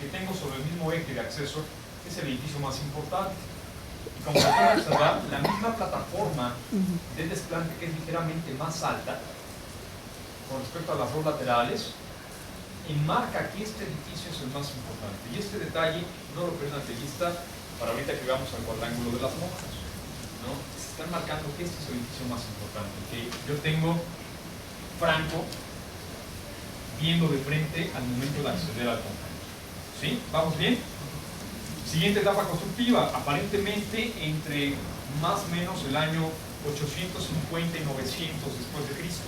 [SPEAKER 1] que tengo sobre el mismo eje de acceso es el edificio más importante. Y como pueden observar, la misma plataforma del desplante, que es ligeramente más alta con respecto a las dos laterales, enmarca que este edificio es el más importante. Y este detalle no lo pierdan de vista para ahorita que veamos al cuadrángulo de las monjas, ¿no? Se están marcando que este es el edificio más importante, que yo tengo franco viendo de frente al momento de acceder al conjunto. ¿Sí? ¿Vamos bien? Siguiente etapa constructiva, aparentemente entre más o menos el año 850 y 900 después de Cristo.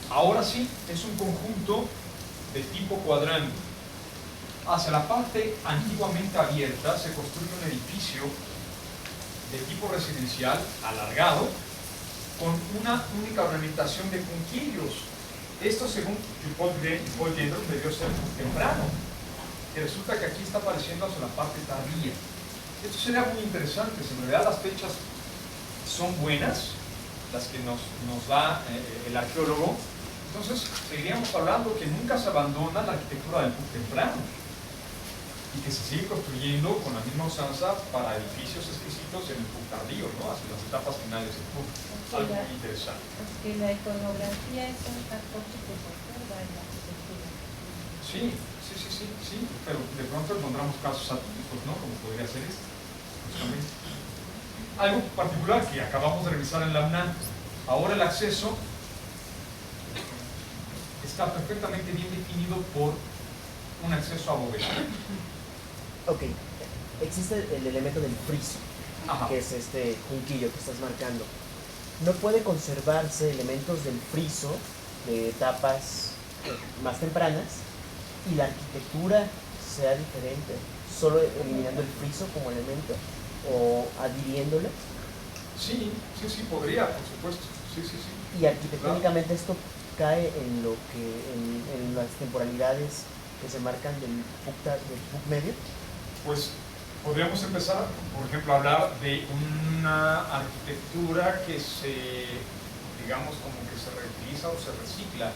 [SPEAKER 1] Ahora sí, es un conjunto de tipo cuadrángulo. Hacia la parte antiguamente abierta se construye un edificio de tipo residencial alargado con una única ornamentación de conquillos. Esto, según Paul Gendron, debió ser temprano, que resulta que aquí está apareciendo hacia la parte tardía. Esto sería muy interesante. Si en realidad las fechas son buenas, las que nos da el arqueólogo, entonces seguiríamos hablando que nunca se abandona la arquitectura del Puc temprano y que se sigue construyendo con la misma usanza para edificios exquisitos en el Puc tardío, ¿no? Hacia las etapas finales del Puc. Algo muy interesante.
[SPEAKER 3] Que la iconografía es un factor que se observa en la arquitectura.
[SPEAKER 1] Sí, pero de pronto encontramos casos atípicos, ¿no? Como podría ser este, justamente. Algo particular que acabamos de revisar en la UNAM, ahora el acceso está perfectamente bien definido por un acceso abovedado.
[SPEAKER 5] Ok, existe el elemento del friso,
[SPEAKER 1] Ajá.
[SPEAKER 5] que es este junquillo que estás marcando. No puede conservarse elementos del friso de etapas más tempranas y la arquitectura sea diferente, solo eliminando el friso como elemento o adhiriéndole.
[SPEAKER 1] Sí, podría, por supuesto. Sí.
[SPEAKER 5] Y arquitectónicamente esto cae en lo que en las temporalidades que se marcan del Puc medio.
[SPEAKER 1] Pues podríamos empezar, por ejemplo, a hablar de una arquitectura que se, digamos, como que se reutiliza o se recicla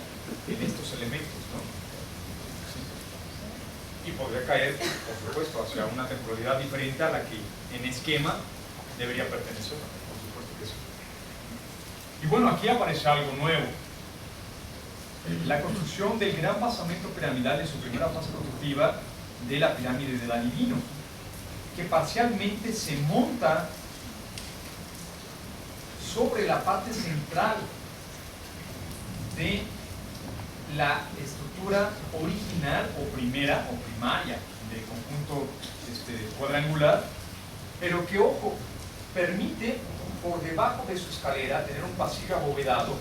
[SPEAKER 1] en estos elementos, ¿no? Sí. Y podría caer, por supuesto, hacia una temporalidad diferente a la que en esquema debería pertenecer, por supuesto que sí. Y bueno, aquí aparece algo nuevo. La construcción del gran basamento piramidal en su primera fase constructiva de la pirámide del adivino, que parcialmente se monta sobre la parte central de la estructura original o primera o primaria del conjunto cuadrangular, pero que, ojo, permite por debajo de su escalera tener un pasillo abovedado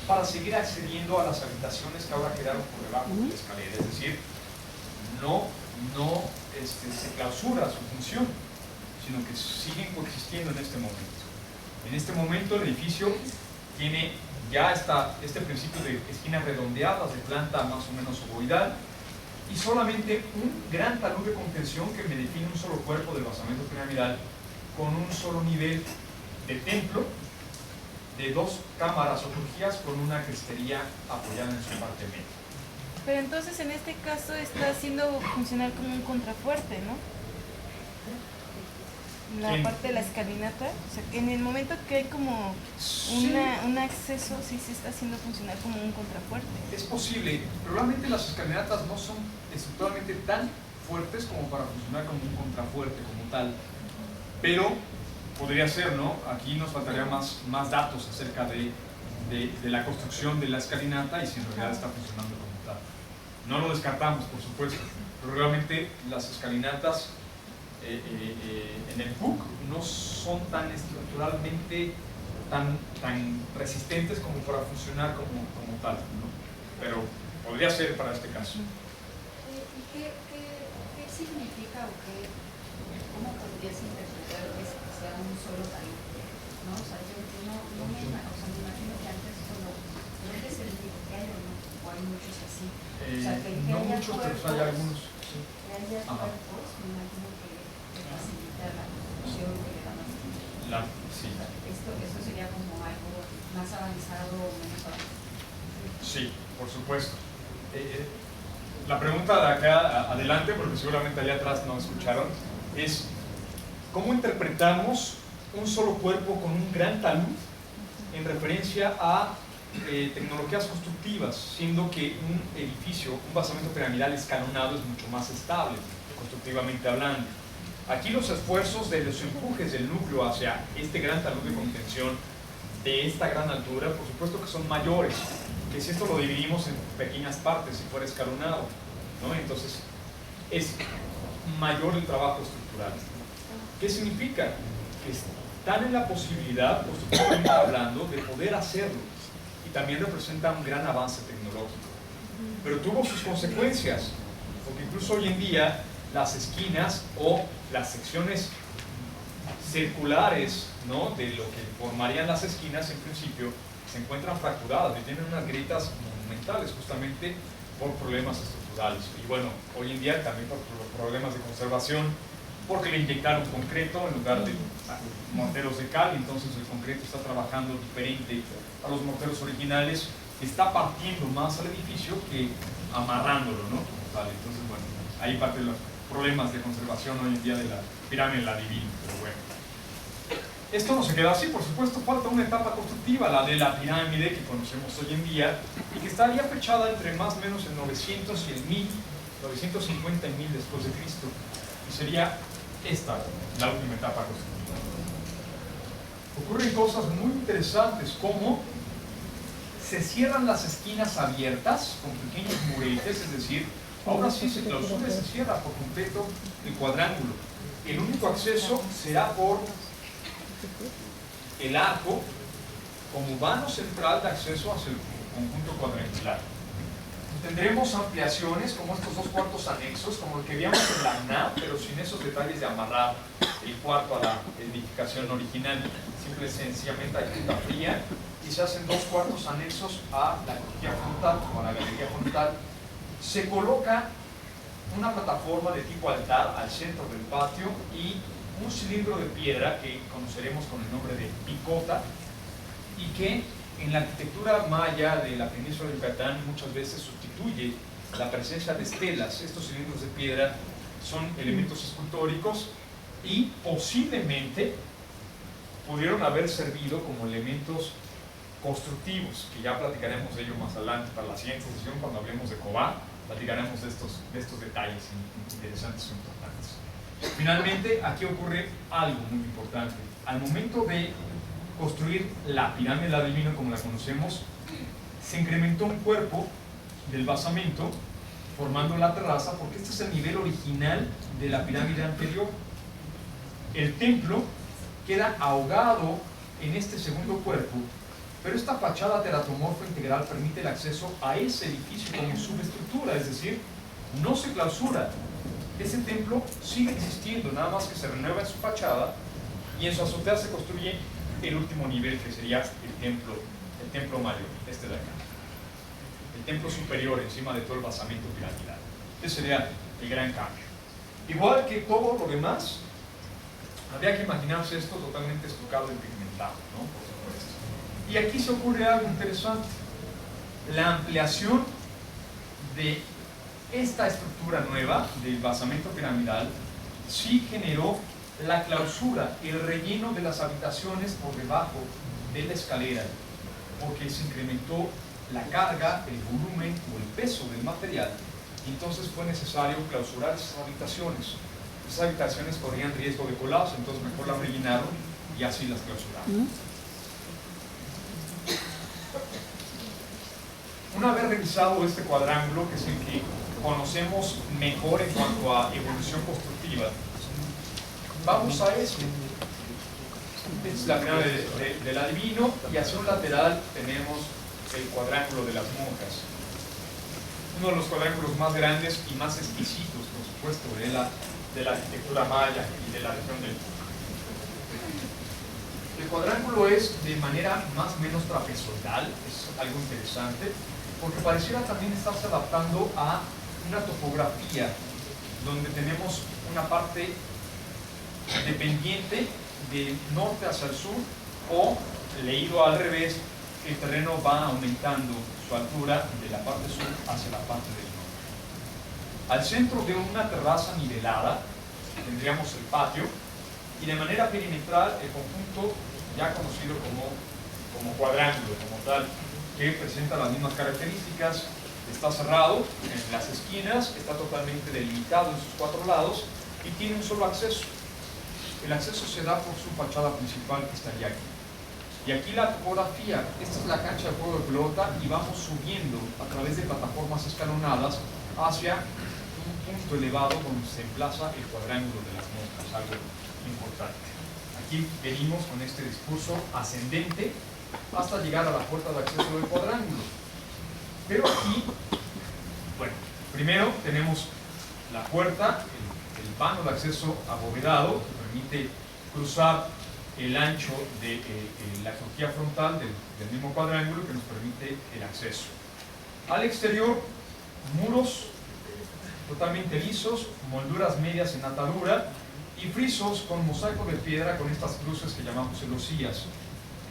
[SPEAKER 1] para seguir accediendo a las habitaciones que ahora quedaron por debajo de la escalera. Es decir, no se clausura su función, sino que siguen coexistiendo en este momento. En este momento el edificio tiene ya este principio de esquinas redondeadas de planta más o menos ovoidal y solamente un gran talud de contención que me define un solo cuerpo del basamento piramidal con un solo nivel de templo de dos cámaras o crujías con una crestería apoyada en su parte media.
[SPEAKER 8] Pero entonces en este caso está haciendo funcionar como un contrafuerte, ¿no? La
[SPEAKER 1] ¿Quién?
[SPEAKER 8] parte de la escalinata, o sea, en el momento que hay como
[SPEAKER 1] Sí.
[SPEAKER 8] un acceso, sí se está haciendo funcionar como un contrafuerte.
[SPEAKER 1] Es posible, probablemente las escalinatas no son estructuralmente tan fuertes como para funcionar como un contrafuerte como tal, pero podría ser, ¿no? Aquí nos faltaría más datos acerca de la construcción de la escalinata y si en realidad está funcionando como tal. No lo descartamos, por supuesto, pero realmente las escalinatas en el Puc no son tan estructuralmente tan resistentes como para funcionar como tal, ¿no? Pero podría ser para este caso.
[SPEAKER 4] ¿Y qué significa o cómo podrías interpretar que sea un solo talud? ¿No? O sea, yo me imagino que antes solo, ¿no es el único que hay o hay muchos así? O sea, que
[SPEAKER 1] No
[SPEAKER 4] haya
[SPEAKER 1] muchos, pero
[SPEAKER 4] cuerpos,
[SPEAKER 1] hay algunos. Sí.
[SPEAKER 4] que haya
[SPEAKER 1] Ajá.
[SPEAKER 4] cuerpos, me imagino que facilita la construcción, que le da más tiempo.
[SPEAKER 1] Sí.
[SPEAKER 4] Esto sería como algo más avanzado o menos avanzado.
[SPEAKER 1] Sí, por supuesto. La pregunta de acá adelante, porque seguramente allá atrás no escucharon, es ¿cómo interpretamos un solo cuerpo con un gran talud en referencia a tecnologías constructivas, siendo que un edificio, un basamento piramidal escalonado es mucho más estable, constructivamente hablando. Aquí los esfuerzos de los empujes del núcleo hacia este gran talud de contención de esta gran altura, por supuesto que son mayores, que si esto lo dividimos en pequeñas partes, si fuera escalonado, ¿no? Entonces es mayor el trabajo estructural. ¿Qué significa? Que están en la posibilidad, constructivamente hablando, de poder hacerlo, y también representa un gran avance tecnológico. Pero tuvo sus consecuencias, porque incluso hoy en día las esquinas o las secciones circulares, ¿no?, de lo que formarían las esquinas en principio se encuentran fracturadas y tienen unas grietas monumentales justamente por problemas estructurales. Y bueno, hoy en día también por problemas de conservación, porque le inyectaron concreto en lugar de morteros de cal, entonces el concreto está trabajando diferente a los morteros originales, está partiendo más al edificio que amarrándolo, ¿no? Vale, entonces bueno, ahí parte de los problemas de conservación hoy en día de la pirámide la divina, pero bueno. Esto no se queda así, por supuesto, falta una etapa constructiva, la de la pirámide que conocemos hoy en día y que estaría fechada entre más o menos el 900 y el 1000, 950 y 1000 después de Cristo, y sería esta la última etapa constructiva. Ocurren cosas muy interesantes como se cierran las esquinas abiertas con pequeños muretes, es decir, ahora sí se clausura y se cierra por completo el cuadrángulo. El único acceso será por el arco como vano central de acceso hacia el conjunto cuadrangular. Tendremos ampliaciones como estos dos cuartos anexos, como el que veíamos en la NAP, pero sin esos detalles de amarrar el cuarto a la edificación original. Simple y sencillamente hay punta fría y se hacen dos cuartos anexos a la crujías frontal o a la galería frontal. Se coloca una plataforma de tipo altar al centro del patio y un cilindro de piedra que conoceremos con el nombre de picota y que en la arquitectura maya de la península de Yucatán muchas veces sustituye la presencia de estelas. Estos cilindros de piedra son elementos escultóricos y posiblemente pudieron haber servido como elementos constructivos, que ya platicaremos de ello más adelante para la siguiente sesión cuando hablemos de Cobá, platicaremos de estos detalles interesantes e importantes. Finalmente, aquí ocurre algo muy importante. Al momento de construir la pirámide del adivino como la conocemos, se incrementó un cuerpo del basamento formando la terraza, porque este es el nivel original de la pirámide anterior. El templo queda ahogado en este segundo cuerpo, pero esta fachada teratomorfa integral permite el acceso a ese edificio como subestructura, es decir, no se clausura. Ese templo sigue existiendo, nada más que se renueva en su fachada y en su azotea se construye el último nivel, que sería el templo mayor, este de acá. El templo superior encima de todo el basamento piramidal. Ese sería el gran cambio. Igual que todo lo demás, habría que imaginarse esto totalmente estucado y pigmentado, ¿no? Por supuesto. Y aquí se ocurre algo interesante. La ampliación de esta estructura nueva del basamento piramidal sí generó la clausura, el relleno de las habitaciones por debajo de la escalera, porque se incrementó la carga, el volumen o el peso del material, y entonces fue necesario clausurar esas habitaciones. Esas habitaciones corrían riesgo de colapso, entonces mejor las rellenaron y así las clausuraron. Una vez revisado este cuadrángulo, que es el que conocemos mejor en cuanto a evolución constructiva, vamos a este. Esta es la pirámide del adivino y hacia un lateral tenemos el cuadrángulo de las monjas. Uno de los cuadrángulos más grandes y más exquisitos, por supuesto, de la arquitectura maya y de la región del Cusco. El cuadrángulo es de manera más o menos trapezoidal, es algo interesante, porque pareciera también estarse adaptando a una topografía donde tenemos una parte dependiente de norte hacia el sur, o leído al revés, el terreno va aumentando su altura de la parte sur hacia la parte del norte. Al centro de una terraza nivelada tendríamos el patio y de manera perimetral el conjunto ya conocido como como cuadrángulo, como tal, que presenta las mismas características. Está cerrado en las esquinas, está totalmente delimitado en sus 4 lados y tiene un solo acceso. El acceso se da por su fachada principal, que estaría aquí. Y aquí la topografía, esta es la cancha de juego de pelota y vamos subiendo a través de plataformas escalonadas hacia un punto elevado donde se emplaza el cuadrángulo de las monjas, algo importante. Aquí venimos con este discurso ascendente hasta llegar a la puerta de acceso del cuadrángulo. Pero aquí, bueno, primero tenemos la puerta, el vano de acceso abovedado que permite cruzar el ancho de la crujía frontal del mismo cuadrángulo, que nos permite el acceso. Al exterior, muros totalmente lisos, molduras medias en atadura y frisos con mosaico de piedra con estas cruces que llamamos celosías.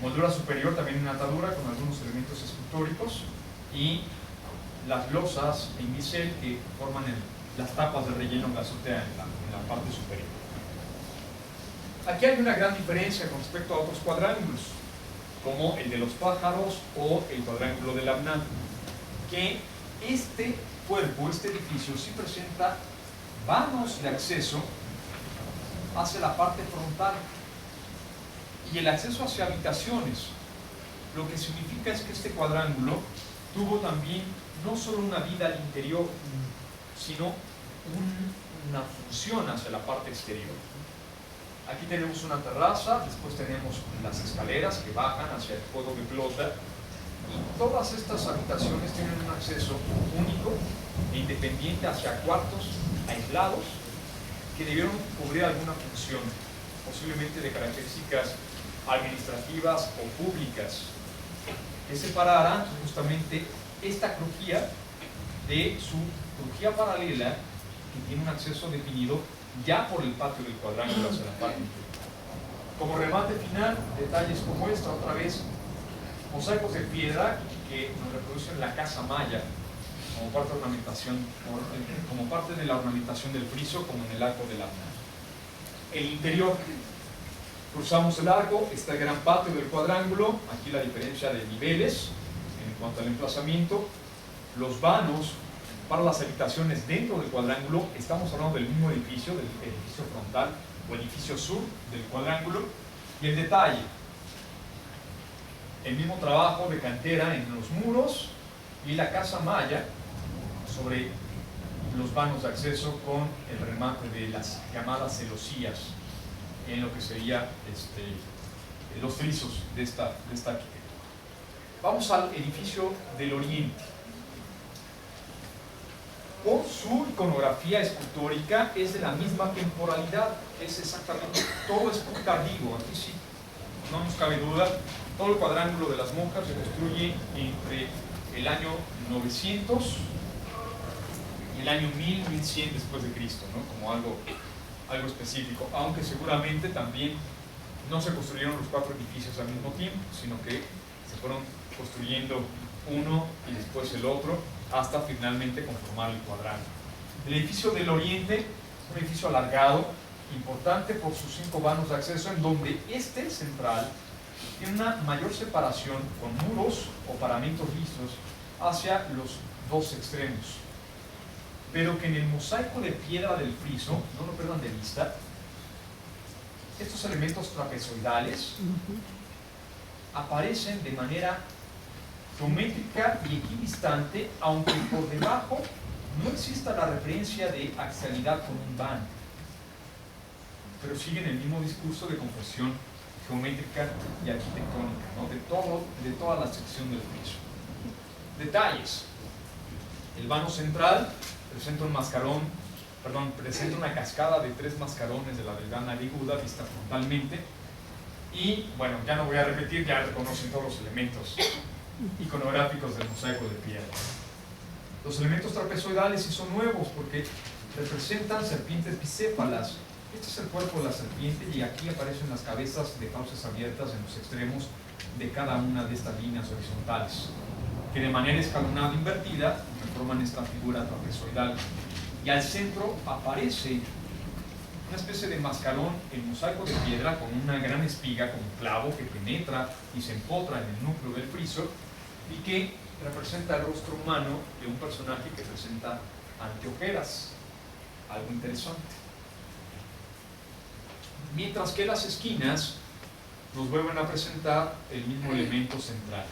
[SPEAKER 1] Moldura superior también en atadura con algunos elementos escultóricos y las losas en bisel que forman las tapas de relleno en la azotea en la parte superior. Aquí hay una gran diferencia con respecto a otros cuadrángulos, como el de los pájaros o el cuadrángulo del Abnán, que este cuerpo, este edificio, sí presenta vanos de acceso hacia la parte frontal y el acceso hacia habitaciones. Lo que significa es que este cuadrángulo tuvo también no solo una vida al interior, sino una función hacia la parte exterior. Aquí tenemos una terraza, después tenemos las escaleras que bajan hacia el juego de pelota y todas estas habitaciones tienen un acceso único e independiente hacia cuartos aislados que debieron cubrir alguna función, posiblemente de características administrativas o públicas, que separarán justamente esta crujía de su crujía paralela, que tiene un acceso definido ya por el patio del cuadrángulo hacia la parte interior. Como remate final, detalles como esta, otra vez, mosaicos de piedra que nos reproducen la casa maya como parte de ornamentación, como parte de la ornamentación del friso, como en el arco del Abnán. El interior, cruzamos el arco, está el gran patio del cuadrángulo, aquí la diferencia de niveles en cuanto al emplazamiento, los vanos para las habitaciones dentro del cuadrángulo. Estamos hablando del mismo edificio, del edificio frontal o edificio sur del cuadrángulo, y el detalle, el mismo trabajo de cantera en los muros y la casa maya sobre los vanos de acceso con el remate de las llamadas celosías en lo que sería los frisos de esta arquitectura. Vamos al edificio del Oriente. Por su iconografía escultórica es de la misma temporalidad, es exactamente, todo es muy tardío, aquí sí, no nos cabe duda. Todo el cuadrángulo de las monjas se construye entre el año 900 y el año 1000, 1100 después de Cristo, ¿no? Como algo específico, aunque seguramente también no se construyeron los 4 edificios al mismo tiempo, sino que se fueron construyendo uno y después el otro, hasta finalmente conformar el cuadrángulo. El edificio del Oriente es un edificio alargado, importante por sus 5 vanos de acceso, en donde este central tiene una mayor separación con muros o paramentos lisos hacia los 2 extremos, pero que en el mosaico de piedra del friso, no lo pierdan de vista, estos elementos trapezoidales aparecen de manera geométrica y equidistante, aunque por debajo no exista la referencia de axialidad con un vano, pero siguen el mismo discurso de confusión geométrica y arquitectónica, ¿no? de toda la sección del friso. Detalles: el vano central presenta un mascarón, presenta una cascada de 3 mascarones de la delgada nariguda vista frontalmente, y bueno, ya no voy a repetir, ya reconocen todos los elementos iconográficos del mosaico de piedra. Los elementos trapezoidales sí son nuevos porque representan serpientes bicéfalas. Este es el cuerpo de la serpiente y aquí aparecen las cabezas de fauces abiertas en los extremos de cada una de estas líneas horizontales, que de manera escalonada invertida forman esta figura trapezoidal. Y al centro aparece una especie de mascarón en mosaico de piedra con una gran espiga, con un clavo que penetra y se empotra en el núcleo del friso y que representa el rostro humano de un personaje que presenta anteojeras, algo interesante. Mientras que las esquinas nos vuelven a presentar el mismo elemento central,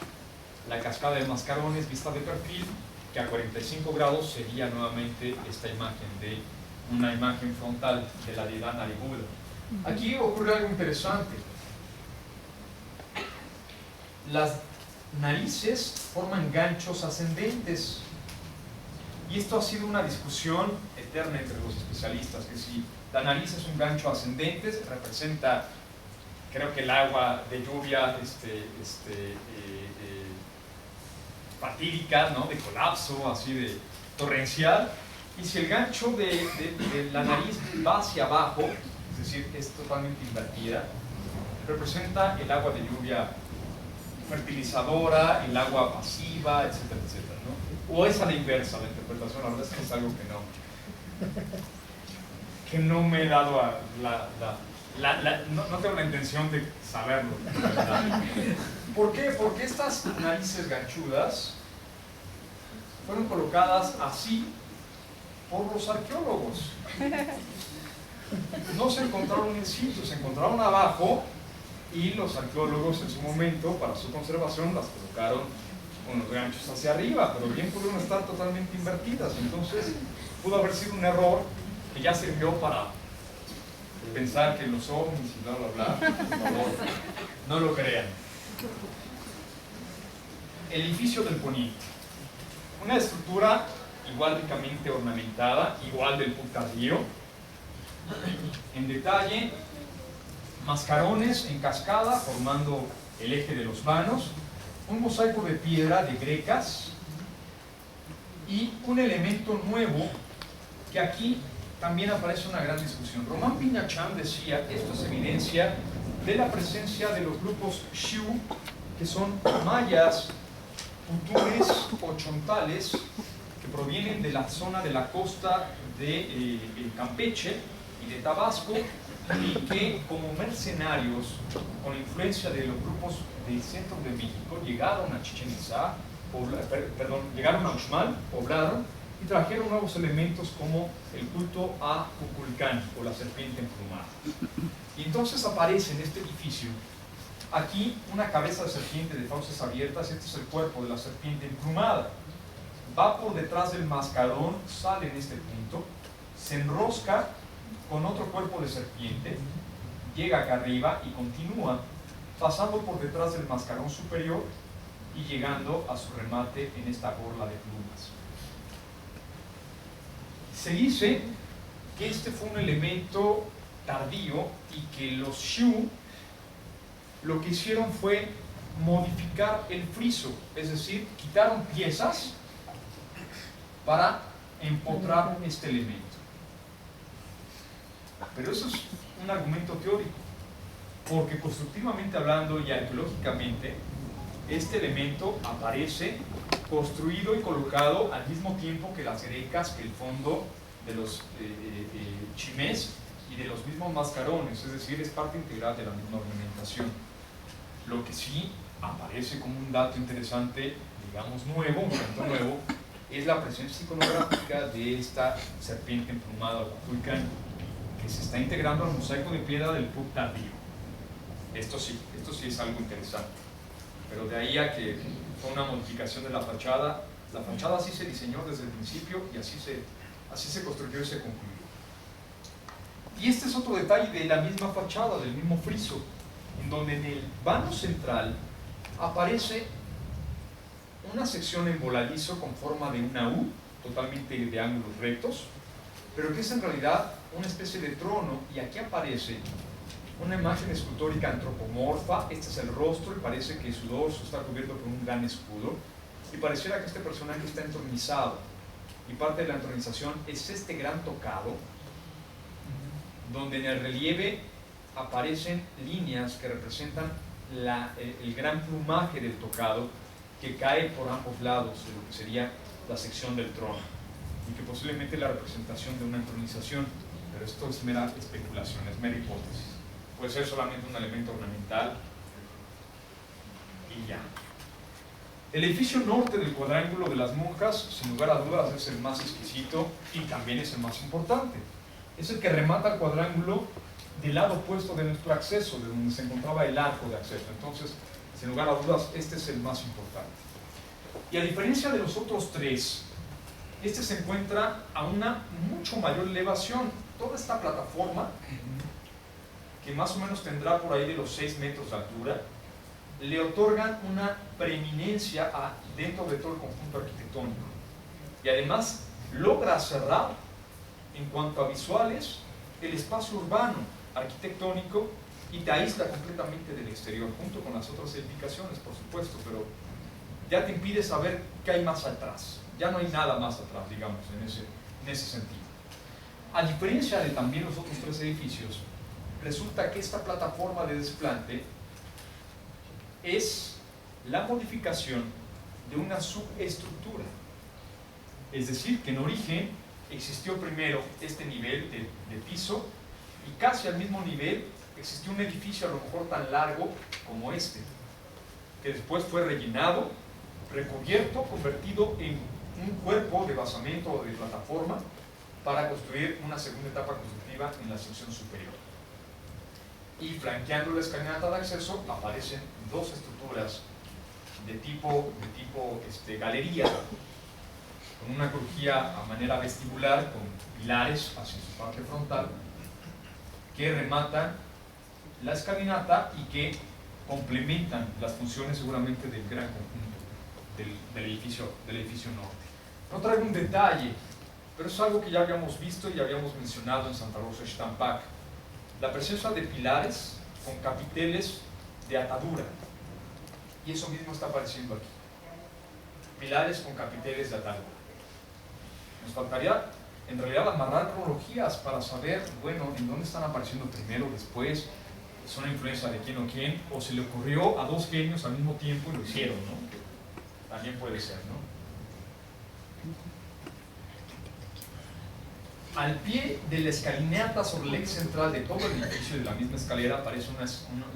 [SPEAKER 1] la cascada de mascarones vista de perfil, que a 45 grados sería nuevamente esta imagen de una imagen frontal de la deidad nariguda. Aquí ocurre algo interesante. Las narices forman ganchos ascendentes y esto ha sido una discusión eterna entre los especialistas, que si la nariz es un gancho ascendente representa, creo que el agua de lluvia fatídica, ¿no? De colapso, así de torrencial, y si el gancho de la nariz va hacia abajo, es decir, es totalmente invertida, representa el agua de lluvia fertilizadora, el agua pasiva, etcétera, etcétera, ¿no? O es a la inversa la interpretación, la verdad es que es algo que no me he dado a no tengo la intención de saberlo. ¿Por qué? Porque estas narices ganchudas fueron colocadas así por los arqueólogos. No se encontraron in situ, se encontraron abajo y los arqueólogos en su momento, para su conservación, las colocaron con los ganchos hacia arriba, pero bien pudieron estar totalmente invertidas. Entonces pudo haber sido un error que ya sirvió para pensar que los ovnis y bla bla bla. Por favor, no lo crean. El edificio del Poniente, una estructura igual ricamente ornamentada, igual del Puig tardío, en detalle, mascarones en cascada formando el eje de los vanos, un mosaico de piedra de grecas y un elemento nuevo que aquí también aparece una gran discusión. Román Piñachán decía que esto es evidencia de la presencia de los grupos Xiu, que son mayas, putunes o chontales, que provienen de la zona de la costa de Campeche y de Tabasco, y que como mercenarios, con influencia de los grupos del centro de México, llegaron a Chichén Itzá, llegaron a Uxmal, poblaron, y trajeron nuevos elementos como el culto a Kukulcán, o la serpiente emplumada. Y entonces aparece en este edificio, aquí una cabeza de serpiente de fauces abiertas, este es el cuerpo de la serpiente emplumada. Va por detrás del mascarón, sale en este punto, se enrosca con otro cuerpo de serpiente, llega acá arriba y continúa, pasando por detrás del mascarón superior y llegando a su remate en esta borla de plumas. Se dice que este fue un elemento tardío y que los Xiu lo que hicieron fue modificar el friso, es decir, quitaron piezas para empotrar este elemento. Pero eso es un argumento teórico, porque constructivamente hablando y arqueológicamente, este elemento aparece construido y colocado al mismo tiempo que las grecas, que el fondo de los chimés y de los mismos mascarones, es decir, es parte integral de la misma ornamentación. Lo que sí aparece como un dato interesante, digamos nuevo, un dato nuevo, es la presencia iconográfica de esta serpiente emplumada o Kukulcán, que se está integrando al mosaico de piedra del Puig tardío. Esto sí es algo interesante. Pero de ahí a que fue una modificación de la fachada así se diseñó desde el principio y así se construyó y se concluyó. Y este es otro detalle de la misma fachada, del mismo friso, en donde en el vano central aparece una sección en voladizo con forma de una U, totalmente de ángulos rectos, pero que es en realidad una especie de trono, y aquí aparece una imagen escultórica antropomorfa. Este es el rostro y parece que su dorso está cubierto por un gran escudo, y pareciera que este personaje está entronizado, y parte de la entronización es este gran tocado, donde en el relieve aparecen líneas que representan el gran plumaje del tocado que cae por ambos lados de lo que sería la sección del trono, y que posiblemente es la representación de una entronización. pero esto es mera especulación, es mera hipótesis. Puede ser solamente un elemento ornamental y ya. El edificio norte del cuadrángulo de las monjas, sin lugar a dudas, es el más exquisito y también es el más importante. Es el que remata el cuadrángulo del lado opuesto de nuestro acceso, de donde se encontraba el arco de acceso. Entonces, sin lugar a dudas, este es el más importante. Y a diferencia de los otros tres, este se encuentra a una mucho mayor elevación. Toda esta plataforma, que más o menos tendrá por ahí de los 6 metros de altura, le otorgan una preeminencia dentro de todo el conjunto arquitectónico. Y además logra cerrar, en cuanto a visuales, el espacio urbano arquitectónico y te aísla completamente del exterior, junto con las otras edificaciones, por supuesto, pero ya te impide saber qué hay más atrás. Ya no hay nada más atrás, digamos, en ese sentido. A diferencia de también los otros tres edificios, resulta que esta plataforma de desplante es la modificación de una subestructura. Es decir, que en origen existió primero este nivel de piso y casi al mismo nivel existió un edificio a lo mejor tan largo como este, que después fue rellenado, recubierto, convertido en un cuerpo de basamento o de plataforma para construir una segunda etapa constructiva en la sección superior. Y flanqueando la escalinata de acceso aparecen dos estructuras de tipo galería, con una crujía a manera vestibular con pilares hacia su parte frontal que rematan la escalinata y que complementan las funciones seguramente del gran conjunto del edificio norte. No traigo un detalle, pero es algo que ya habíamos visto y habíamos mencionado en Santa Rosa de Stampak: la presencia de pilares con capiteles de atadura, y eso mismo está apareciendo aquí. Pilares con capiteles de atadura. Nos faltaría en realidad amarrar cronologías para saber, bueno, en dónde están apareciendo primero, después, es una influencia de quién o quién, o se le ocurrió a dos genios al mismo tiempo y lo hicieron, ¿no? También puede ser, ¿no? Al pie de la escalinata sobre el eje central de todo el edificio, de la misma escalera, aparece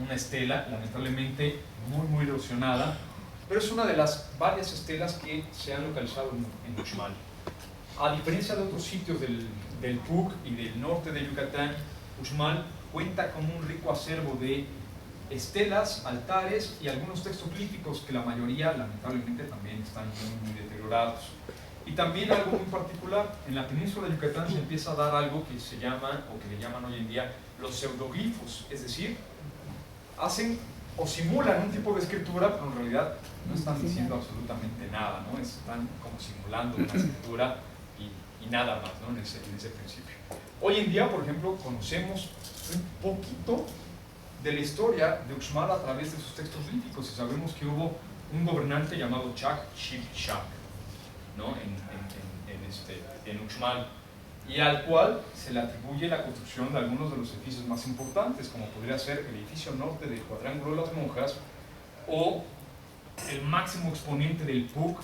[SPEAKER 1] una estela, lamentablemente muy erosionada, pero es una de las varias estelas que se han localizado en Uxmal. A diferencia de otros sitios del PUC y del norte de Yucatán, Uxmal cuenta con un rico acervo de estelas, altares y algunos textos glíficos que la mayoría lamentablemente también están muy deteriorados. Y también algo muy particular: en la península de Yucatán se empieza a dar algo que se llama, o que le llaman hoy en día, los pseudoglifos, es decir, hacen o simulan un tipo de escritura, pero en realidad no están diciendo absolutamente nada, ¿no? Están como simulando una escritura y nada más, ¿no? en ese principio. Hoy en día, por ejemplo, conocemos un poquito de la historia de Uxmal a través de sus textos glíficos, y sabemos que hubo un gobernante llamado Chak Ship Shak, ¿no? en Uxmal, y al cual se le atribuye la construcción de algunos de los edificios más importantes, como podría ser el edificio norte del Cuadrángulo de las Monjas, o el máximo exponente del PUC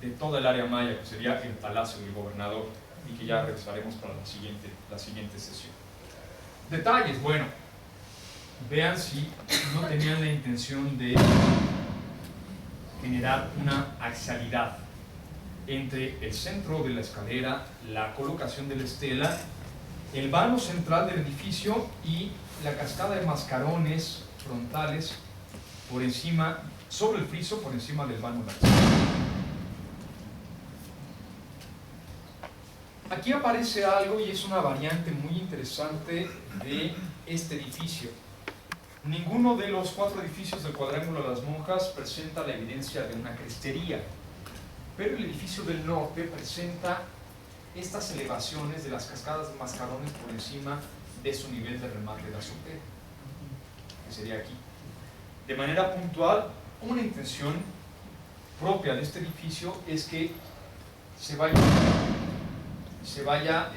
[SPEAKER 1] de toda el área maya, que sería el Palacio del Gobernador, y que ya regresaremos para la siguiente sesión. Detalles, bueno, vean si no tenían la intención de generar una axialidad entre el centro de la escalera, la colocación de la estela, el vano central del edificio y la cascada de mascarones frontales por encima, sobre el friso, por encima del vano lateral. Aquí aparece algo, y es una variante muy interesante de este edificio. Ninguno de los 4 edificios del Cuadrángulo de las Monjas presenta la evidencia de una crestería, pero el edificio del norte presenta estas elevaciones de las cascadas de mascarones por encima de su nivel de remate de azotea, que sería aquí. De manera puntual, una intención propia de este edificio es que se vaya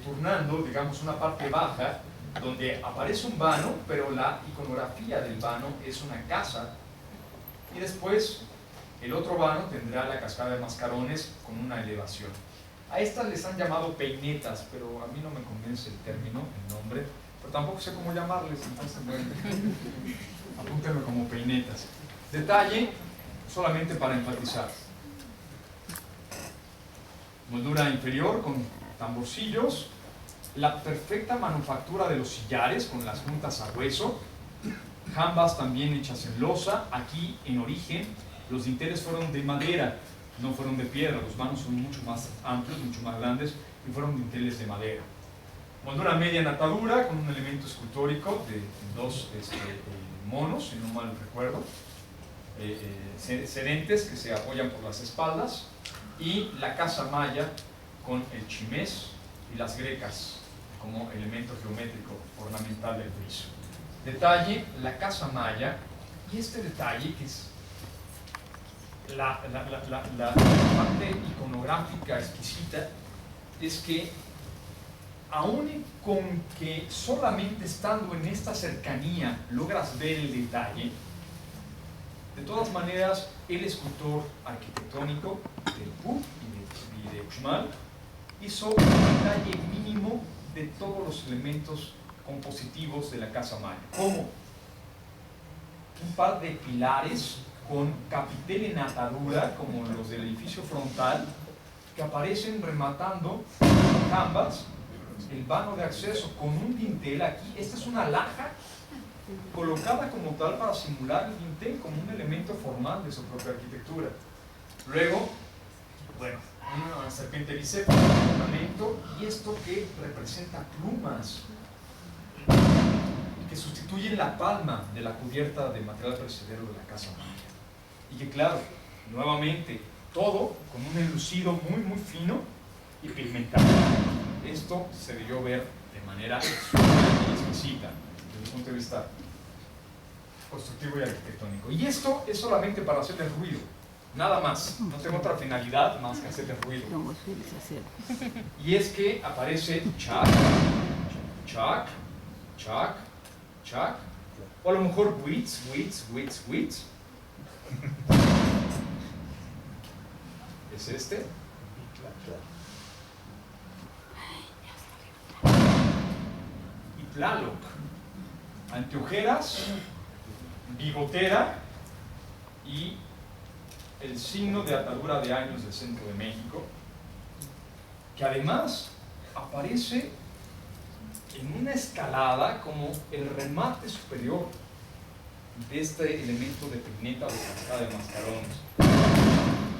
[SPEAKER 1] turnando, digamos, una parte baja donde aparece un vano, pero la iconografía del vano es una casa, y después el otro vano tendrá la cascada de mascarones con una elevación. A estas les han llamado peinetas, pero a mí no me convence el término, el nombre, pero tampoco sé cómo llamarles, entonces bueno, apúntenlo como peinetas. Detalle, solamente para enfatizar. Moldura inferior con tamborcillos, la perfecta manufactura de los sillares con las juntas a hueso, jambas también hechas en losa. Aquí en origen los dinteles fueron de madera, no fueron de piedra, los vanos son mucho más amplios, mucho más grandes y fueron dinteles de madera. Moldura media en atadura con un elemento escultórico de dos monos, si no mal recuerdo, sedentes que se apoyan por las espaldas, y la casa maya con el chimés y las grecas como elemento geométrico ornamental del friso. Detalle, la casa maya, y este detalle que es la parte iconográfica exquisita, es que aun con que solamente estando en esta cercanía logras ver el detalle, de todas maneras el escultor arquitectónico del PUC y de Uxmal hizo un detalle mínimo de todos los elementos compositivos de la casa maya, como un par de pilares con capitel en atadura, como los del edificio frontal, que aparecen rematando jambas, el vano de acceso con un dintel aquí. Esta es una laja colocada como tal para simular el dintel como un elemento formal de su propia arquitectura. Luego, bueno, una serpiente bicéfala, un ornamento, y esto que representa plumas que sustituyen la palma de la cubierta de material perecedero de la casa maya. Y que claro, nuevamente, todo con un enlucido muy fino y pigmentado. Esto se debió ver de manera exquisita desde el punto de vista constructivo y arquitectónico. Y esto es solamente para hacerle ruido, nada más. No tengo otra finalidad más que hacerle ruido. Y es que aparece chac, chac, chac, chac, o a lo mejor wits, wits, wits, wits. Es este. Y Tlaloc, anteojeras, bigotera y el signo de atadura de años del centro de México, que además aparece en una escalada como el remate superior de este elemento de peineta o de cascada de mascarones.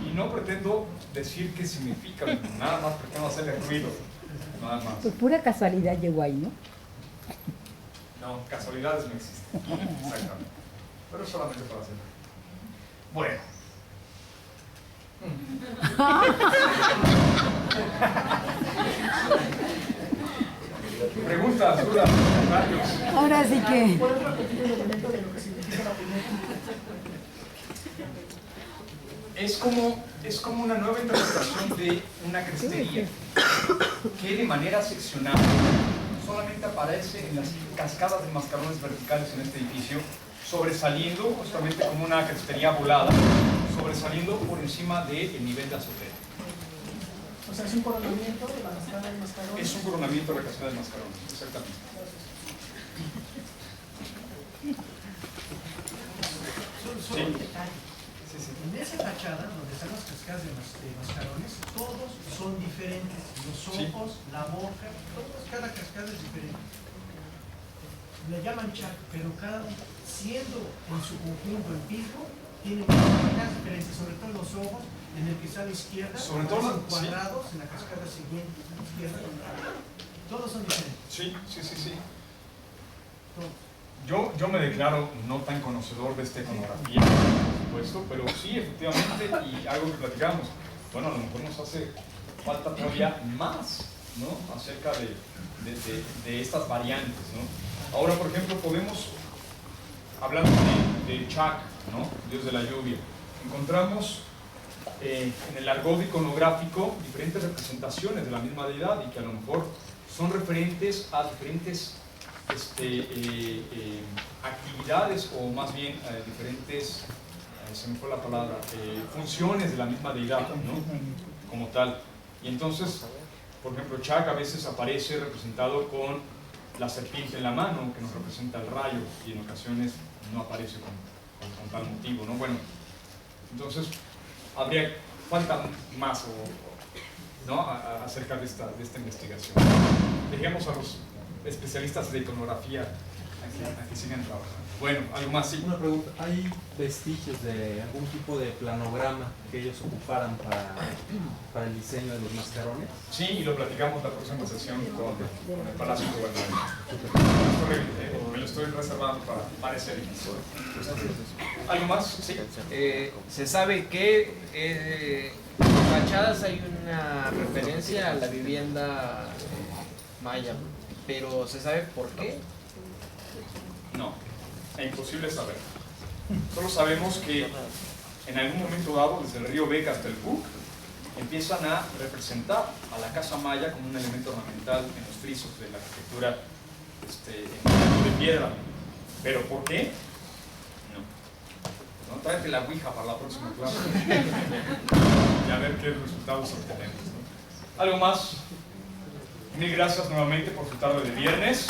[SPEAKER 1] Y no pretendo decir qué significa, nada más pretendo hacerle ruido, nada más.
[SPEAKER 9] Pues pura casualidad llegó ahí, ¿no?
[SPEAKER 1] No, casualidades no existen, exactamente. Pero solamente para hacer ruido. Bueno. Preguntas, dudas, comentarios.
[SPEAKER 9] Ahora sí que...
[SPEAKER 2] ¿Puedes repetir el elemento de lo que significa la peineta?
[SPEAKER 1] Es como una nueva interpretación de una crestería que de manera seccional solamente aparece en las cascadas de mascarones verticales en este edificio, sobresaliendo justamente como una crestería volada, sobresaliendo por encima del nivel de azotea.
[SPEAKER 2] O sea, es un coronamiento de la cascada de mascarones.
[SPEAKER 1] Es un coronamiento de la cascada de mascarones, exactamente.
[SPEAKER 10] Solo un detalle. En esa fachada, donde están las cascadas de mascarones, todos son diferentes. Los ojos, la boca, cada cascada es diferente. Le llaman chac, pero cada siendo en su conjunto el mismo, tiene unas diferencias, sobre todo los ojos, en el que está a la izquierda,
[SPEAKER 1] sobre todo
[SPEAKER 10] son cuadrados, en la cascada siguiente, a la izquierda, todos son diferentes.
[SPEAKER 1] Sí. Yo me declaro no tan conocedor de esta iconografía, por supuesto, pero sí, efectivamente, y algo que platicamos, bueno, a lo mejor nos hace falta todavía más, ¿no? Acerca de estas variantes, ¿no? Ahora, por ejemplo, podemos, hablando de Chac, ¿no? Dios de la lluvia, encontramos en el argot iconográfico diferentes representaciones de la misma deidad y que a lo mejor son referentes a diferentes actividades o más bien diferentes, se me fue la palabra, funciones de la misma deidad, ¿no? Como tal. Y entonces, por ejemplo, Chac a veces aparece representado con la serpiente en la mano, que nos representa el rayo, y en ocasiones no aparece con tal motivo, ¿no? Bueno, entonces falta más ¿no? acerca de esta investigación. Dejemos a los especialistas de iconografía a que sigan trabajando. Bueno, ¿algo más? Sí.
[SPEAKER 11] Una pregunta, ¿hay vestigios de algún tipo de planograma que ellos ocuparan para el diseño de los mascarones?
[SPEAKER 1] Sí, y lo platicamos la próxima sesión con el Palacio Gubernamental. Me lo estoy reservando para ese edificio. ¿Algo más? Sí.
[SPEAKER 6] Se sabe que en las fachadas hay una referencia a la vivienda maya, pero ¿se sabe por qué?
[SPEAKER 1] No, es imposible saber. Solo sabemos que en algún momento dado, desde el río Beca hasta el Buc, empiezan a representar a la casa maya como un elemento ornamental en los frisos de la arquitectura de piedra. ¿Pero por qué? No, tráete la ouija para la próxima clase y a ver qué resultados obtenemos, ¿no? ¿Algo más? Mil gracias nuevamente por su tarde de viernes.